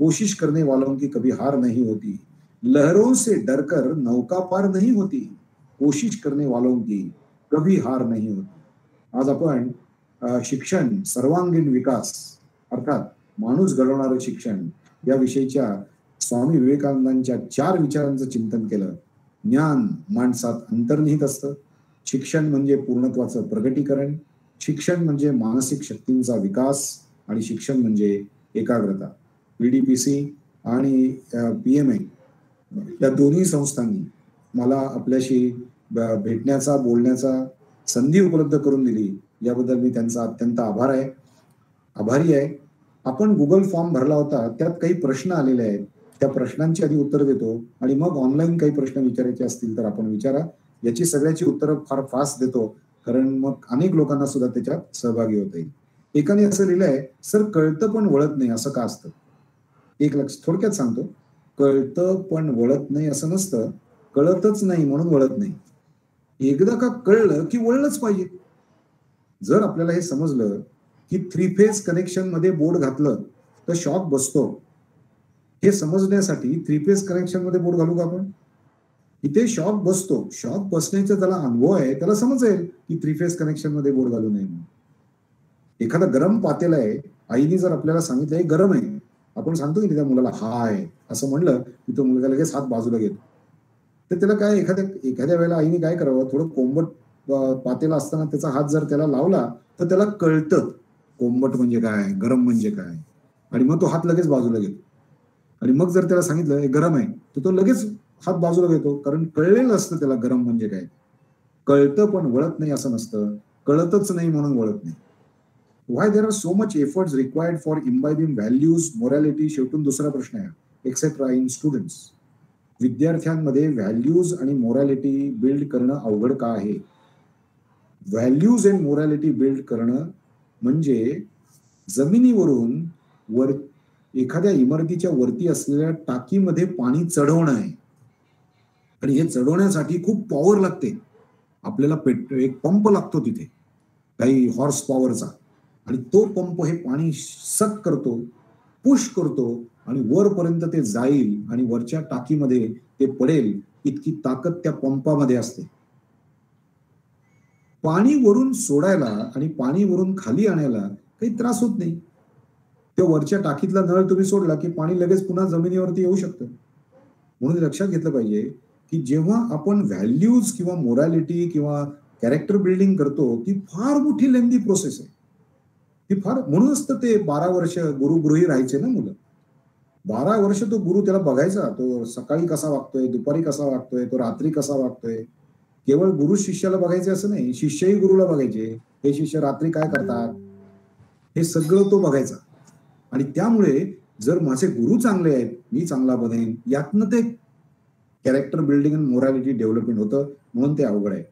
कोशिश करने वालों की कभी हार नहीं होती, लहरों से डरकर नौका पार नहीं होती, कोशिश करने वालों की कभी हार नहीं होती. आज आपण शिक्षण, सर्वांगीण विकास अर्थात माणूस घडवणारं शिक्षण या विषयीच्या स्वामी विवेकानंदांच्या 4 विचारांचं चिंतन केलं. ज्ञान माणसात अंतर्निहित असतं, शिक्षण म्हणजे पूर्णत्वाचं प्रगटीकरण, शिक्षण म्हणजे मानसिक शक्तींचा विकास आणि शिक्षण म्हणजे एकाग्रता. पीडीपीसी आणि पीएमए या दोन्ही संस्थांनी मला आपल्याशी भेटण्याचा, बोलण्याचा संधी उपलब्ध करून दिली, याबद्दल मी त्यांचा अत्यंत आभारी आहे. आपण गुगल फॉर्म भरला होता, त्यात काही प्रश्न आलेले आहेत, त्या प्रश्नांची आधी उत्तर देतो आणि मग ऑनलाईन काही प्रश्न विचारायचे असतील तर आपण विचारा. याची सगळ्याची उत्तरं फार फास्ट देतो, कारण मग अनेक लोकांना सुद्धा त्याच्यात सहभागी होता येईल. एकाने असं लिहिलंय, सर कळतं पण वळत नाही, असं का असतं? एक लक्ष थोडक्यात सांगतो, कळतं पण वळत नाही असं नसतं, कळतच नाही म्हणून वळत नाही. एकदा का कळलं की वळलंच पाहिजे. जर आपल्याला हे समजलं की 3 फेज कनेक्शन मध्ये बोर्ड घातलं तर शॉक बसतो, हे समजण्यासाठी 3 फेज कनेक्शन मध्ये बोर्ड घालू का आपण? इथे शॉक बसतो, शॉक बसण्याचा त्याला अनुभव आहे, त्याला समजेल की 3 फेज कनेक्शन मध्ये बोर्ड घालू नये म्हणून. एखादा गरम पातेला आहे, आईने जर आपल्याला सांगितलं हे गरम आहे, आपण सांगतो की त्या मुलाला हा आहे असं म्हणलं की तो मुलगा लगेच हात बाजूला घेतो. तर त्याला काय एखाद्या वेळेला आईने काय करावं, थोडं कोंबट पातेला असताना त्याचा हात जर त्याला लावला तर त्याला कळतं कोंबट म्हणजे काय, गरम म्हणजे काय, आणि मग तो हात लगेच बाजूला घेतो. आणि मग जर त्याला सांगितलं हे गरम आहे तर तो लगेच हात बाजूला घेतो, कारण कळलेलं असतं त्याला गरम म्हणजे काय. कळतं पण वळत नाही असं नसतं, कळतच नाही म्हणून वळत नाही. Why there are so much efforts required for imbibing values, morality. शेवटून दुसरा प्रश्न आहे, एक्सेट्रा इन स्टुडंट्स. विद्यार्थ्यांमध्ये व्हॅल्यूज आणि मोरॅलिटी बिल्ड करणं अवघड का आहे? व्हॅल्यूज अँड मोरॅलिटी बिल्ड करणं म्हणजे जमिनीवरून वर एखाद्या इमारतीच्या वरती असलेल्या टाकीमध्ये पाणी चढवणं आहे. आणि हे चढवण्यासाठी खूप पॉवर लागते. आपल्याला एक पंप लागतो तिथे, काही हॉर्स पॉवरचा, आणि तो पंप हे पाणी सक करतो, पुश करतो आणि वरपर्यंत ते जाईल आणि वरच्या टाकीमध्ये ते पडेल, इतकी ताकद त्या पंपामध्ये असते. पाणी वरून सोडायला आणि पाणी वरून खाली आणायला काही त्रास होत नाही. त्या वरच्या टाकीतला नळ तुम्ही सोडला की पाणी लगेच पुन्हा जमिनीवरती येऊ शकतं. म्हणून लक्षात घेतलं पाहिजे की जेव्हा आपण व्हॅल्यूज किंवा मोरॅलिटी किंवा कॅरेक्टर बिल्डिंग करतो, ती फार मोठी लेंदी प्रोसेस आहे. ती फार, म्हणूनच तर ते 12 वर्ष गुरुगृही राहायचे ना मुलं. 12 वर्ष तो गुरु त्याला बघायचा, तो सकाळी कसा वागतोय, दुपारी कसा वागतोय, तो रात्री कसा वागतोय. केवळ गुरु शिष्याला बघायचे असं नाही, शिष्यही गुरुला बघायचे. हे शिष्य रात्री काय करतात हे सगळं तो बघायचा. आणि त्यामुळे जर माझे गुरु चांगले आहेत, मी चांगला बनेन, यातनं ते कॅरेक्टर बिल्डिंग आणि मोरॅलिटी डेव्हलपमेंट होतं. म्हणून ते अवघड आहे.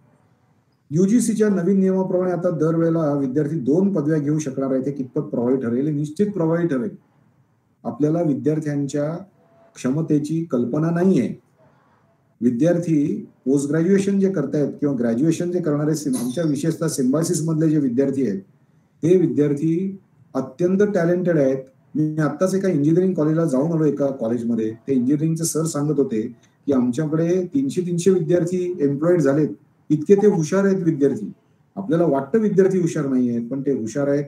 युजीसीच्या नवीन नियमाप्रमाणे आता दरवेळेला विद्यार्थी 2 पदव्या घेऊ शकणार आहे. ते कितपत प्रभावी ठरेल? निश्चित प्रभावी ठरेल. आपल्याला विद्यार्थ्यांच्या क्षमतेची कल्पना नाहीये. विद्यार्थी पोस्ट ग्रॅज्युएशन जे करतायत किंवा ग्रॅज्युएशन जे करणारे, आमच्या विशेषतः सिम्बायसिस मधले जे विद्यार्थी आहेत, ते विद्यार्थी अत्यंत टॅलेंटेड आहेत. मी आत्ताच एका इंजिनिअरिंग कॉलेजला जाऊन आलो, एका कॉलेजमध्ये. ते इंजिनिअरिंगचे सर सांगत होते की आमच्याकडे 300 विद्यार्थी एम्प्लॉईड झालेत. इतके ते हुशार आहेत विद्यार्थी. आपल्याला वाटतं विद्यार्थी हुशार नाही आहेत, पण ते हुशार आहेत.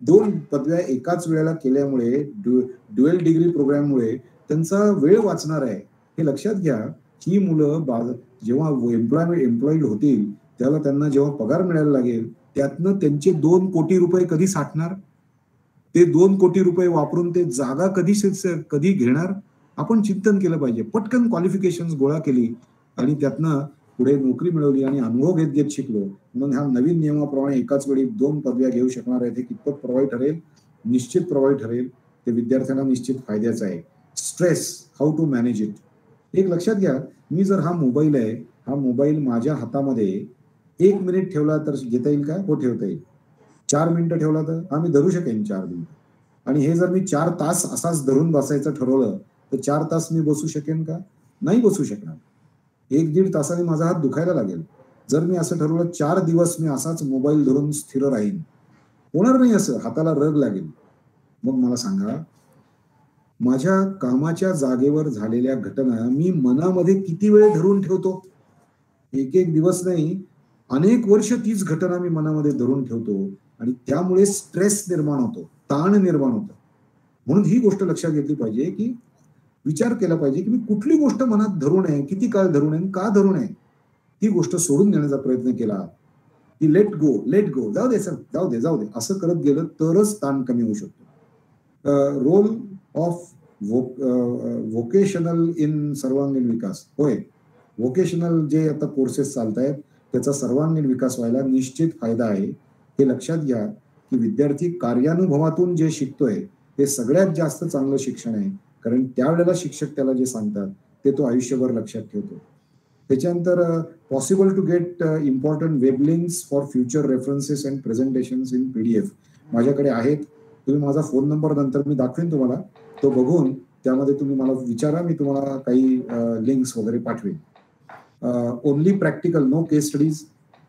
2 पदव्या एकाच वेळेला केल्यामुळे, ड्युएल डिग्री प्रोग्राममुळे त्यांचा वेळ वाचणार आहे. हे लक्षात घ्या. ही मुलं जेव्हा एम्प्लॉईड होतील, त्याला त्यांना जेव्हा पगार मिळायला लागेल, त्यातनं त्यांचे 2 कोटी रुपये कधी साठणार? ते 2 कोटी रुपये वापरून ते जागा कधी घेणार? आपण चिंतन केलं पाहिजे. पटकन क्वालिफिकेशन गोळा केली आणि त्यातनं पुढे नोकरी मिळवली आणि अनुभव घेत शिकलो. म्हणून ह्या नवीन नियमाप्रमाणे एकाच वेळी 2 पदव्या घेऊ शकणार आहे. ते कितपत प्रभावी ठरेल? निश्चित प्रभावी ठरेल. ते विद्यार्थ्यांना निश्चित फायद्याचं आहे. Stress, how to manage it. एक लक्षात घ्या, मी जर हा मोबाईल आहे, हा मोबाईल माझ्या हातामध्ये 1 मिनिट ठेवला तर घेता येईल का? हो, ठेवता येईल. 4 मिनिटं ठेवला तर मी धरू शकेन 4 मिनिटं. आणि हे जर मी 4 तास असाच धरून बसायचं ठरवलं तर 4 तास मी बसू शकेन का? नाही बसू शकणार. 1-1.5 तासाने माझा हात दुखायला लागेल. जर मी असं ठरवलं 4 दिवस मी असाच मोबाईल धरून स्थिर राहीन, होणार नाही. असं हाताला रग लागेल. मग मला सांगा, माझ्या कामाच्या जागेवर झालेल्या घटना मी मनामध्ये किती वेळ धरून ठेवतो? 1 दिवस नाही, अनेक वर्ष तीच घटना मी मनामध्ये धरून ठेवतो आणि त्यामुळे स्ट्रेस निर्माण होतो, ताण निर्माण होतो. म्हणून ही गोष्ट लक्षात घेतली पाहिजे की विचार केला पाहिजे की मी कुठली गोष्ट मनात धरू नये, किती काळ धरू नये, का धरू नये. ती गोष्ट सोडून देण्याचा प्रयत्न केला, की लेट गो, जाऊ दे सर, जाऊ दे असं करत गेलं तरच ताण कमी होऊ शकतो. रोल ऑफ व्होकेशनल इन सर्वांगीण विकास. होय, व्होकेशनल जे आता कोर्सेस चालत आहेत त्याचा सर्वांगीण विकास व्हायला निश्चित फायदा आहे. हे लक्षात घ्या की विद्यार्थी कार्यानुभवातून जे शिकतोय ते सगळ्यात जास्त चांगलं शिक्षण आहे, कारण त्यावेळेला शिक्षक त्याला जे सांगतात ते तो आयुष्यभर लक्षात ठेवतो. त्याच्यानंतर possible to get important web links for future references and presentations in PDF माझ्याकडे आहेत. तुम्ही माझा फोन नंबर नंतर मी दाखवेन तुम्हाला, तो बघून त्यामध्ये तुम्ही मला विचारा, मी तुम्हाला काही लिंक्स वगैरे पाठवेन. ओनली प्रॅक्टिकल, नो केस स्टडीज.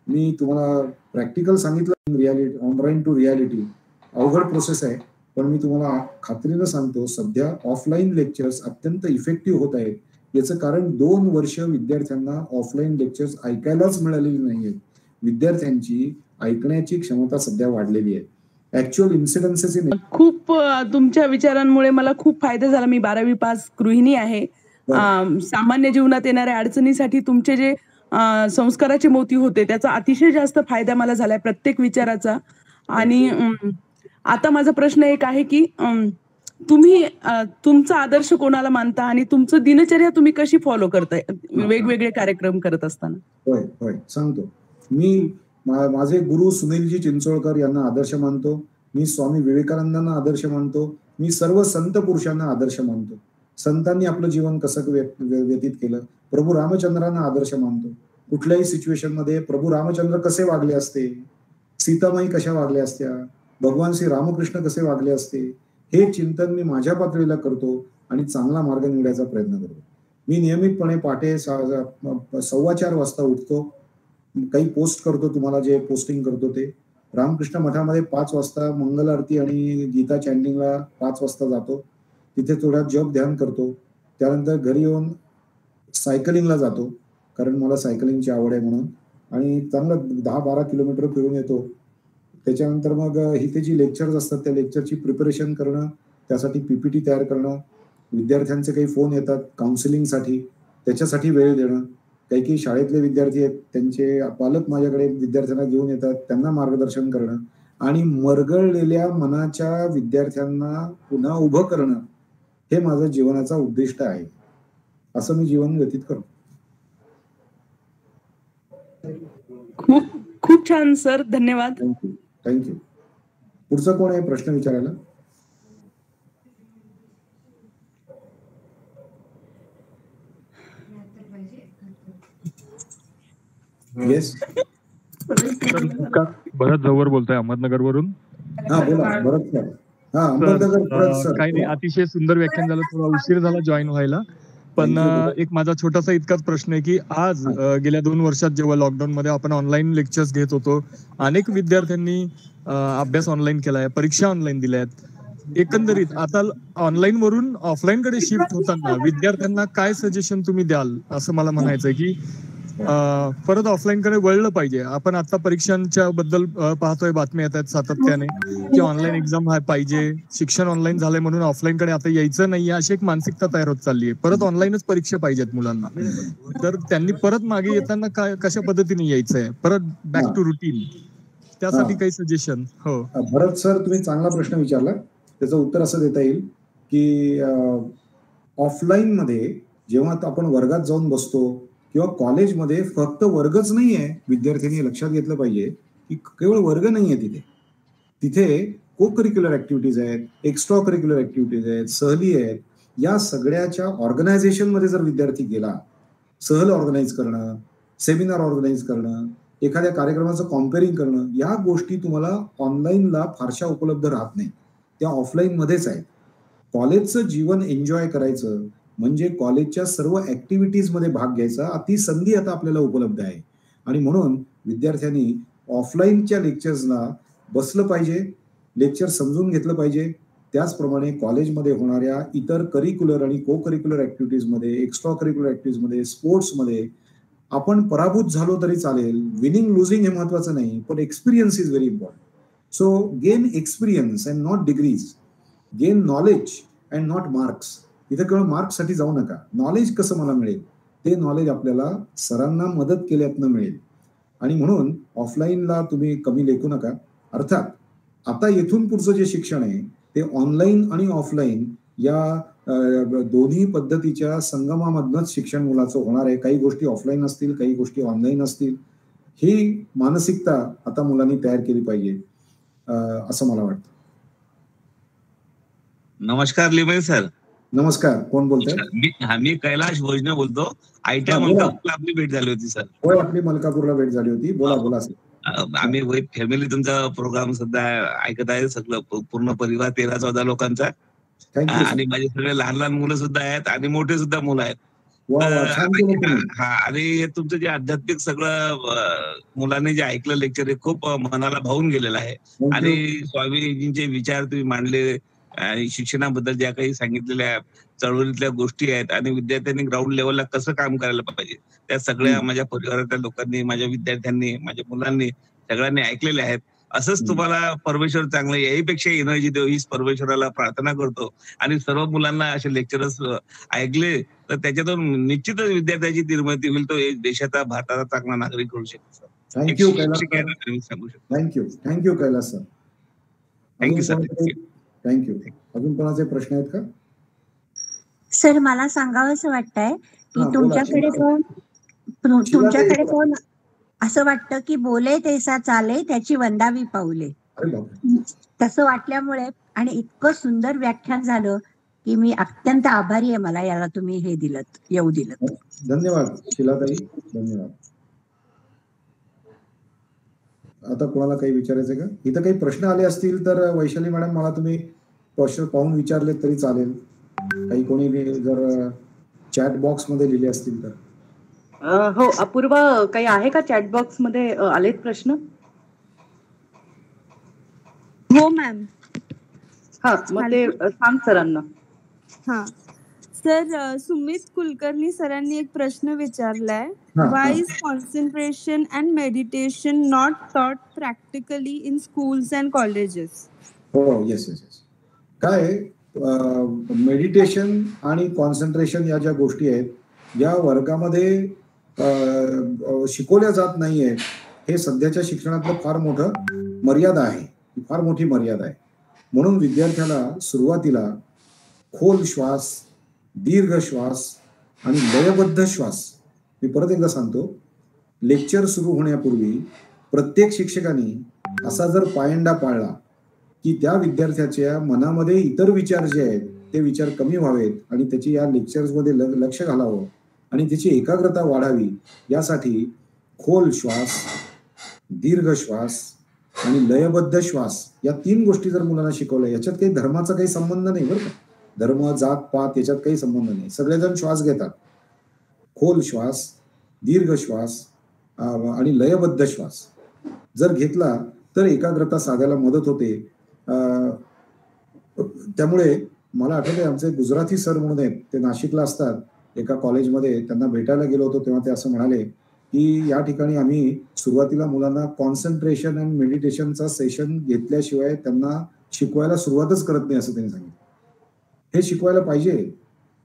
मी तुम्हाला प्रॅक्टिकल सांगितलं, रियालिटी ऑनलाईन टू रियालिटी अवघड प्रोसेस आहे, पण मी तुम्हाला खात्रीनं सांगतो सध्या ऑफलाईन लेक्चर्स अत्यंत इफेक्टिव्ह होत आहेत. याचं कारण 2 वर्ष विद्यार्थ्यांना ऑफलाईन लेक्चर्स ऐकायलाच मिळालेली नाहीयेत. विद्यार्थ्यांची ऐकण्याची क्षमता सध्या वाढलेली आहे. ऍक्च्युअल इन्सिडन्सेस इन खूप तुमच्या विचारांमुळे मला खूप फायदा झाला. मी 12वी पास गृहिणी आहे. सामान्य जीवनात येणाऱ्या अडचणीसाठी तुमचे जे संस्काराचे मोती होते त्याचा अतिशय जास्त फायदा मला झालाय प्रत्येक विचाराचा. आणि आता माझा प्रश्न एक आहे की तुम्ही तुमचा आदर्श कोणाला मानता आणि तुमचं दिनचर्या तुम्ही कशी फॉलो करताय वेगवेगळे कार्यक्रम करत असताना? होय सांगतो. मी माझे गुरु सुनीलजी चिंचोळकर यांना आदर्श मानतो. मी स्वामी विवेकानंदांना आदर्श मानतो. मी सर्व संत पुरुषांना आदर्श मानतो. संतांनी आपलं जीवन कसं व्यतीत केलं. प्रभू रामचंद्रांना आदर्श मानतो. कुठल्याही सिच्युएशन मध्ये प्रभू रामचंद्र कसे वागले असते, सीतामाई कशा वागल्या असत्या, भगवान श्री रामकृष्ण कसे वागले असते, हे चिंतन मी माझ्या पातळीला करतो आणि चांगला मार्ग निवडायचा प्रयत्न करतो. मी नियमितपणे पहाटे 4:15 वाजता उठतो. काही पोस्ट करतो, तुम्हाला जे पोस्टिंग करतो ते. रामकृष्ण मठामध्ये 5 वाजता मंगल आरती आणि गीता चॅन्टिंगला 5 वाजता जातो. तिथे थोडा जप ध्यान करतो. त्यानंतर घरी येऊन सायकलिंगला जातो, कारण मला सायकलिंगची आवड आहे म्हणून, आणि चांगलं 10-12 किलोमीटर फिरून येतो. त्याच्यानंतर मग इथे जी लेक्चर्स असतात त्या लेक्चरची प्रिपरेशन करणं, त्यासाठी PPT तयार करणं, विद्यार्थ्यांचे काही फोन येतात काउन्सिलिंगसाठी, त्याच्यासाठी वेळ देणं. काही शाळेतले विद्यार्थी आहेत, त्यांचे पालक माझ्याकडे विद्यार्थ्यांना घेऊन येतात, त्यांना मार्गदर्शन करणं आणि मरगळलेल्या मनाच्या विद्यार्थ्यांना पुन्हा उभं करणं, हे माझं जीवनाचा उद्दिष्ट आहे. असं मी जीवन व्यतीत करतो. खूप छान सर, धन्यवाद. थँक्यू. पुढचं कोण आहे प्रश्न विचारायला? येस भरत जवळ बोलतोय अहमदनगर वरून. हा बोला भरत सर. हा अहमदनगर सर. काही नाही, अतिशय सुंदर व्याख्यान झालं. थोडा उशीर झाला जॉईन व्हायला, पण एक माझा छोटासा इतकाच प्रश्न आहे की आज गेल्या 2 वर्षात जेव्हा लॉकडाऊन मध्ये आपण ऑनलाईन लेक्चर्स घेत होतो, अनेक विद्यार्थ्यांनी अभ्यास ऑनलाईन केलाय, परीक्षा ऑनलाईन दिल्यात. एकंदरीत आता ऑनलाईन वरून ऑफलाईन कडे शिफ्ट होताना विद्यार्थ्यांना काय सजेशन तुम्ही द्याल, असं मला म्हणायचंय की परत ऑफलाईन कडे वळलं पाहिजे. आपण आता परीक्षांच्या बद्दल पाहतोय, बातम्या येत आहेत सातत्याने की ऑनलाईन एक्झाम पाहिजे, शिक्षण ऑनलाईन झालंय म्हणून ऑफलाईन कडे आता यायचं नाहीये, अशी एक मानसिकता तयार होत चालली आहे. परत ऑनलाईनच परीक्षा पाहिजेत मुलांना, तर त्यांनी परत मागे येताना काय कशा पद्धतीने यायचंय, परत बॅक टू रुटीन, त्यासाठी काही सजेशन? हो भरत सर, तुम्ही चांगला प्रश्न विचारला. त्याचं उत्तर असं देता येईल की ऑफलाईन मध्ये जेव्हा आपण वर्गात जाऊन बसतो किंवा कॉलेजमध्ये फक्त वर्गच नाहीये, विद्यार्थ्यांनी लक्षात घेतलं पाहिजे की केवळ वर्ग नाहीये तिथे. तिथे को करिक्युलर ऍक्टिव्हिटीज आहेत, एक्स्ट्रा करिक्युलर ऍक्टिव्हिटीज आहेत, सहली आहेत. या सगळ्याच्या ऑर्गनायझेशन मध्ये जर विद्यार्थी गेला, सहल ऑर्गनाईज करणं, सेमिनार ऑर्गनाईज करणं, एखाद्या कार्यक्रमाचं कॉम्पेअरिंग करणं, या गोष्टी तुम्हाला ऑनलाईनला फारशा उपलब्ध राहत नाही, त्या ऑफलाईन मध्येच आहेत. कॉलेजचं जीवन एन्जॉय करायचं म्हणजे कॉलेजच्या सर्व ऍक्टिव्हिटीज मध्ये भाग घ्यायचा, ती संधी आता आपल्याला उपलब्ध आहे. आणि म्हणून विद्यार्थ्यांनी ऑफलाईनच्या लेक्चर्सला बसलं पाहिजे, लेक्चर समजून घेतलं पाहिजे. त्याचप्रमाणे कॉलेजमध्ये होणाऱ्या इतर करिक्युलर आणि को करिक्युलर ऍक्टिव्हिटीजमध्ये, एक्स्ट्रा करिक्युलर ऍक्टिव्हिटीजमध्ये, स्पोर्ट्समध्ये आपण पराभूत झालो तरी चालेल. विनिंग लुझिंग हे महत्वाचं नाही, पण experience is very important. So gain experience and not degrees, gain knowledge and not marks. इथे केवळ मार्क्ससाठी जाऊ नका. नॉलेज कसं मला मिळेल, ते नॉलेज आपल्याला सरांना मदत केल्यातनं मिळेल. आणि म्हणून ऑफलाईनला तुम्ही कमी लेखू नका. अर्थात आता येथून पुढचं जे शिक्षण आहे ते ऑनलाईन आणि ऑफलाईन या दोन्ही पद्धतीच्या संगमामधनंच शिक्षण मुलाचं होणार आहे. काही गोष्टी ऑफलाईन असतील, काही गोष्टी ऑनलाईन असतील. ही मानसिकता आता मुलांनी तयार केली पाहिजे असं मला वाटतं. नमस्कार लिमये सर. नमस्कार, कोण बोलतोय? मी कैलाश भोजने बोलतो. आयटीआय हा, बोला. मलकापूरला आपली भेट झाली होती सर. होय, आपली मलकापूरला भेट झाली होती. बोला बोला सर. आम्ही फॅमिली तुमचा प्रोग्राम सध्या ऐकत आहे. सगळं पूर्ण परिवार 13-14 लोकांचा. Thank you sir. आणि माझे सगळे लहान लहान मुलं सुद्धा आहेत आणि मोठे सुद्धा मुलं आहेत. वा वा, छान केलं तुम्ही. हा, आणि हे तुमचं जे आध्यात्मिक सगळं मुलांनी जे ऐकलं लेक्चर हे खूप मनाला भावून गेलेलं आहे. Thank you. आणि स्वामीजींचे विचार तुम्ही मांडले आणि शिक्षणाबद्दल ज्या काही सांगितलेल्या चळवळीतल्या गोष्टी आहेत आणि विद्यार्थ्यांनी ग्राउंड लेवलला कसं काम करायला पाहिजे त्या सगळ्या माझ्या परिवारातल्या लोकांनी, माझ्या विद्यार्थ्यांनी, माझ्या मुलांनी सगळ्यांनी ऐकलेले आहेत. असंच तुम्हाला परमेश्वर चांगलं याहीपेक्षा एनर्जी देऊ हीच परमेश्वराला प्रार्थना करतो. आणि सर्व मुलांना असे लेक्चरर्स ऐकले तर त्याच्यातून निश्चितच विद्यार्थ्याची निर्मिती होईल. तो देशाचा, भारताचा चांगला नागरिक होऊ शकतो. थँक्यू कैलास शिक्षक सर. आहे, सांगू शकतो. Thank you Kailas sir. Thank you sir. Thank you. अजून कोणाचे प्रश्न आहेत का? सर मला सांगावंसं वाटतंय की हा, बोला. तुमच्याकडे कोण असं वाटतं की बोले तैसा चाले त्याची वंदावी पाऊले. अरे बापरे. तसं वाटल्यामुळे आणि इतकं सुंदर व्याख्यान झालं की मी अत्यंत आभारी आहे. मला याला तुम्ही हे येऊ दिलं. धन्यवाद शिलाताई, धन्यवाद. आता कोणाला काही विचारायचं का? इथं काही प्रश्न आले असतील तर वैशाली मॅडम मला तुम्ही प्रश्न पाहून विचारले तरी चालेल. काही कोणी जर चॅट बॉक्स मध्ये लिहिले असतील तर. हो, अपूर्वा काही आहे का चॅट बॉक्स मध्ये आलेत प्रश्न? हो मॅम. हा, मग ते सांग सरांना. हा सर, सुमित कुलकर्णी सरांनी एक प्रश्न विचारलाय. हा, वाय हा. Is concentration and meditation not taught practically in schools and colleges? हो, येस येस येस. काय मेडिटेशन आणि कॉन्सन्ट्रेशन या ज्या गोष्टी आहेत या वर्गामध्ये शिकवल्या जात नाहीये. हे सध्याच्या शिक्षणातलं फार मोठं मर्यादा आहे, फार मोठी मर्यादा आहे. म्हणून विद्यार्थ्याला सुरुवातीला खोल श्वास, दीर्घ श्वास आणि लयबद्ध श्वास, मी परत एकदा सांगतो, लेक्चर सुरू होण्यापूर्वी प्रत्येक शिक्षकाने असा जर पायंडा पाळला की त्या विद्यार्थ्याच्या मनामध्ये इतर विचार जे आहेत ते विचार कमी व्हावेत आणि त्याची या लेक्चर्समध्ये लक्ष घालावं आणि त्याची एकाग्रता वाढावी, यासाठी खोल श्वास, दीर्घ श्वास आणि लयबद्ध श्वास या 3 गोष्टी जर मुलांना शिकवल्या, याच्यात काही धर्माचा काही संबंध नाही बरं का. धर्म, जात, पात याच्यात काही संबंध नाही. सगळेजण श्वास घेतात. खोल श्वास, दीर्घ श्वास आणि लयबद्ध श्वास जर घेतला तर एकाग्रता साधायला मदत होते. त्यामुळे मला आठवतंय आमचे गुजराती सर म्हणून आहेत, ते नाशिकला असतात. एका कॉलेजमध्ये त्यांना भेटायला गेलो होतो तेव्हा ते असं म्हणाले की या ठिकाणी आम्ही सुरुवातीला मुलांना कॉन्सन्ट्रेशन अँड मेडिटेशनचा सेशन घेतल्याशिवाय त्यांना शिकवायला सुरुवातच करत नाही, असं त्यांनी सांगितलं. हे शिकवायला पाहिजे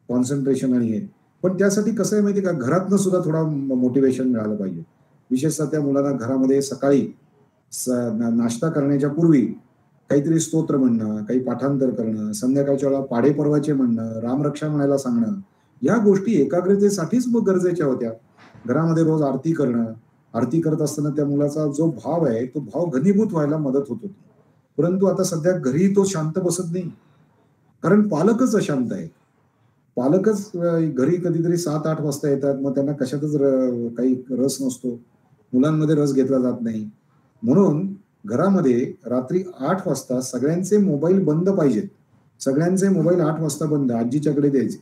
कॉन्सन्ट्रेशन आणि हे, पण त्यासाठी कसं आहे माहिती का, घरातनं सुद्धा थोडा मोटिवेशन मिळालं पाहिजे. विशेषतः त्या मुलांना घरामध्ये सकाळी नाश्ता करण्याच्या पूर्वी काहीतरी स्तोत्र म्हणणं, काही पाठांतर करणं, संध्याकाळच्या वेळेला पाढे पर्वाचे म्हणणं, रामरक्षा म्हणायला सांगणं, या गोष्टी एकाग्रतेसाठीच गरजेच्या होत्या. घरामध्ये रोज आरती करणं, आरती करत असताना त्या मुलाचा जो भाव आहे तो भाव घनीभूत व्हायला मदत होत होती. परंतु आता सध्या घरी तो शांत बसत नाही, कारण पालकच अशांत आहेत. पालकच घरी कधीतरी 7-8 वाजता येतात, मग त्यांना कशातच काही रस नसतो, मुलांमध्ये रस घेतला जात नाही. म्हणून घरामध्ये रात्री 8 वाजता सगळ्यांचे मोबाईल बंद पाहिजेत. सगळ्यांचे मोबाईल 8 वाजता बंद, आजीच्याकडे द्यायचे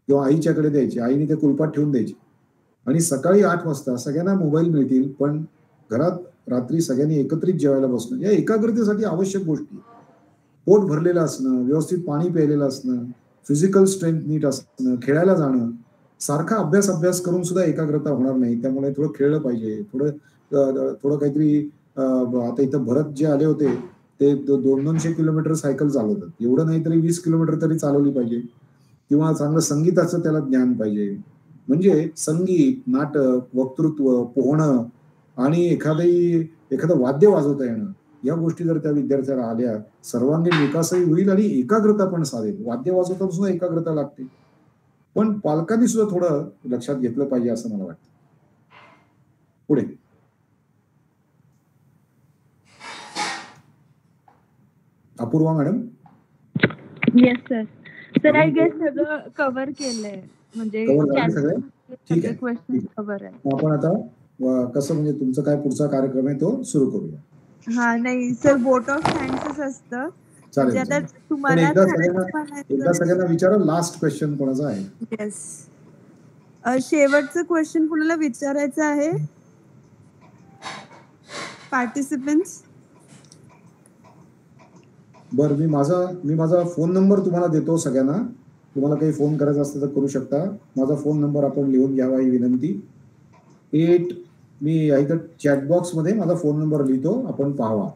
किंवा आईच्याकडे द्यायचे, आईने ते कुलपात ठेवून द्यायचे आणि सकाळी 8 वाजता सगळ्यांना मोबाईल मिळतील, पण घरात रात्री सगळ्यांनी एकत्रित जेवायला बसणं या एकाग्रतेसाठी आवश्यक गोष्टी. पोट भरलेलं असणं, व्यवस्थित पाणी प्यायलेलं असणं, फिजिकल स्ट्रेंथ नीट असणं, खेळायला जाणं, सारखा अभ्यास करून सुद्धा एकाग्रता होणार नाही. त्यामुळे थोडं खेळलं पाहिजे, थोडं काहीतरी. आता इथं भरत जे आले होते ते 200-200 किलोमीटर सायकल चालवतात. एवढं नाही तरी 20 किलोमीटर तरी चालवली पाहिजे, किंवा चांगलं संगीताचं त्याला ज्ञान पाहिजे. म्हणजे संगीत, नाटक, वक्तृत्व, पोहणं आणि एखादं वाद्य वाजवता येणं, या गोष्टी जर त्या विद्यार्थ्याला आल्या, सर्वांगीण विकासही होईल आणि एकाग्रता पण साधेल. वाद्य वाजवताना सुद्धा एकाग्रता लागते. पण पालकांनी सुद्धा थोडं लक्षात घेतलं पाहिजे असं मला वाटतं. पुढे Apurva madam. Yes sir. Sir I guess सगळं कव्हर केलंय, म्हणजे ठीक आहे. क्वेश्चन कव्हर आहे. आपण आता कसं म्हणजे तुमचा काय पुढचा कार्यक्रम आहे तो सुरू करूया. हा नाही सर, बोट ऑफ हँड्सच असतं. चालेल. आता पण तुम्हाला एकदा सगळ्यांना विचारा, लास्ट क्वेश्चन कोणाचा आहे. येस, शेवटचं क्वेश्चन कुणाला विचारायचं आहे पार्टिसिपंट्स? बर, मी माझा फोन नंबर तुम्हाला देतो सगळ्यांना. तुम्हाला काही फोन करायचा असतं तर करू शकता. माझा फोन नंबर आपण लिहून घ्यावा ही विनंती. मी इथं चॅटबॉक्स मध्ये माझा फोन नंबर लिहितो, आपण पाहावा.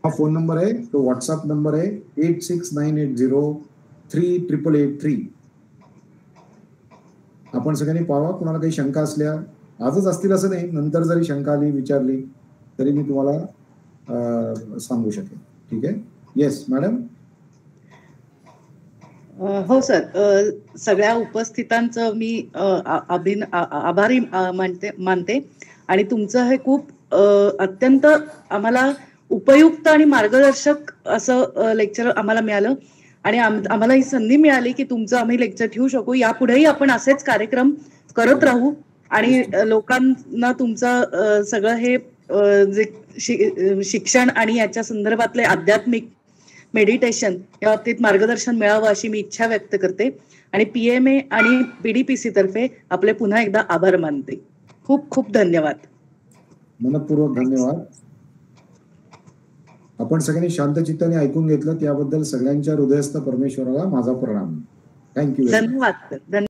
हा फोन नंबर आहे, तो व्हॉट्सअप नंबर आहे 8698038883. आपण सगळ्यांनी पाहावा. कुणाला काही शंका असल्या, आजच असतील असं नाही, नंतर जरी शंका आली, विचारली तरी मी तुम्हाला सांगू शकेन. ठीक आहे. Yes madam. हो सर, सगळ्या उपस्थितांचं मी आभारी मानते आणि तुमचं हे खूप अत्यंत आम्हाला उपयुक्त आणि मार्गदर्शक असं लेक्चर आम्हाला मिळालं आणि आम्हाला ही संधी मिळाली की तुमचं आम्ही लेक्चर ठेवू शकू. यापुढेही आपण असेच कार्यक्रम करत राहू आणि लोकांना तुमचं सगळं हे जे शिक्षण आणि याच्या संदर्भातले आध्यात्मिक मेडिटेशन या बाबतीत मार्गदर्शन मिळावं अशी मी इच्छा व्यक्त करते आणि PMA आणि PDPC तर्फे आपले पुन्हा एकदा आभार मानते. खूप खूप धन्यवाद. मनपूर्वक धन्यवाद. आपण सगळ्यांनी शांत चित्ताने ऐकून घेतलं, त्याबद्दल सगळ्यांच्या हृदयस्थ परमेश्वराला माझा प्रणाम. थँक्यू. धन्यवाद.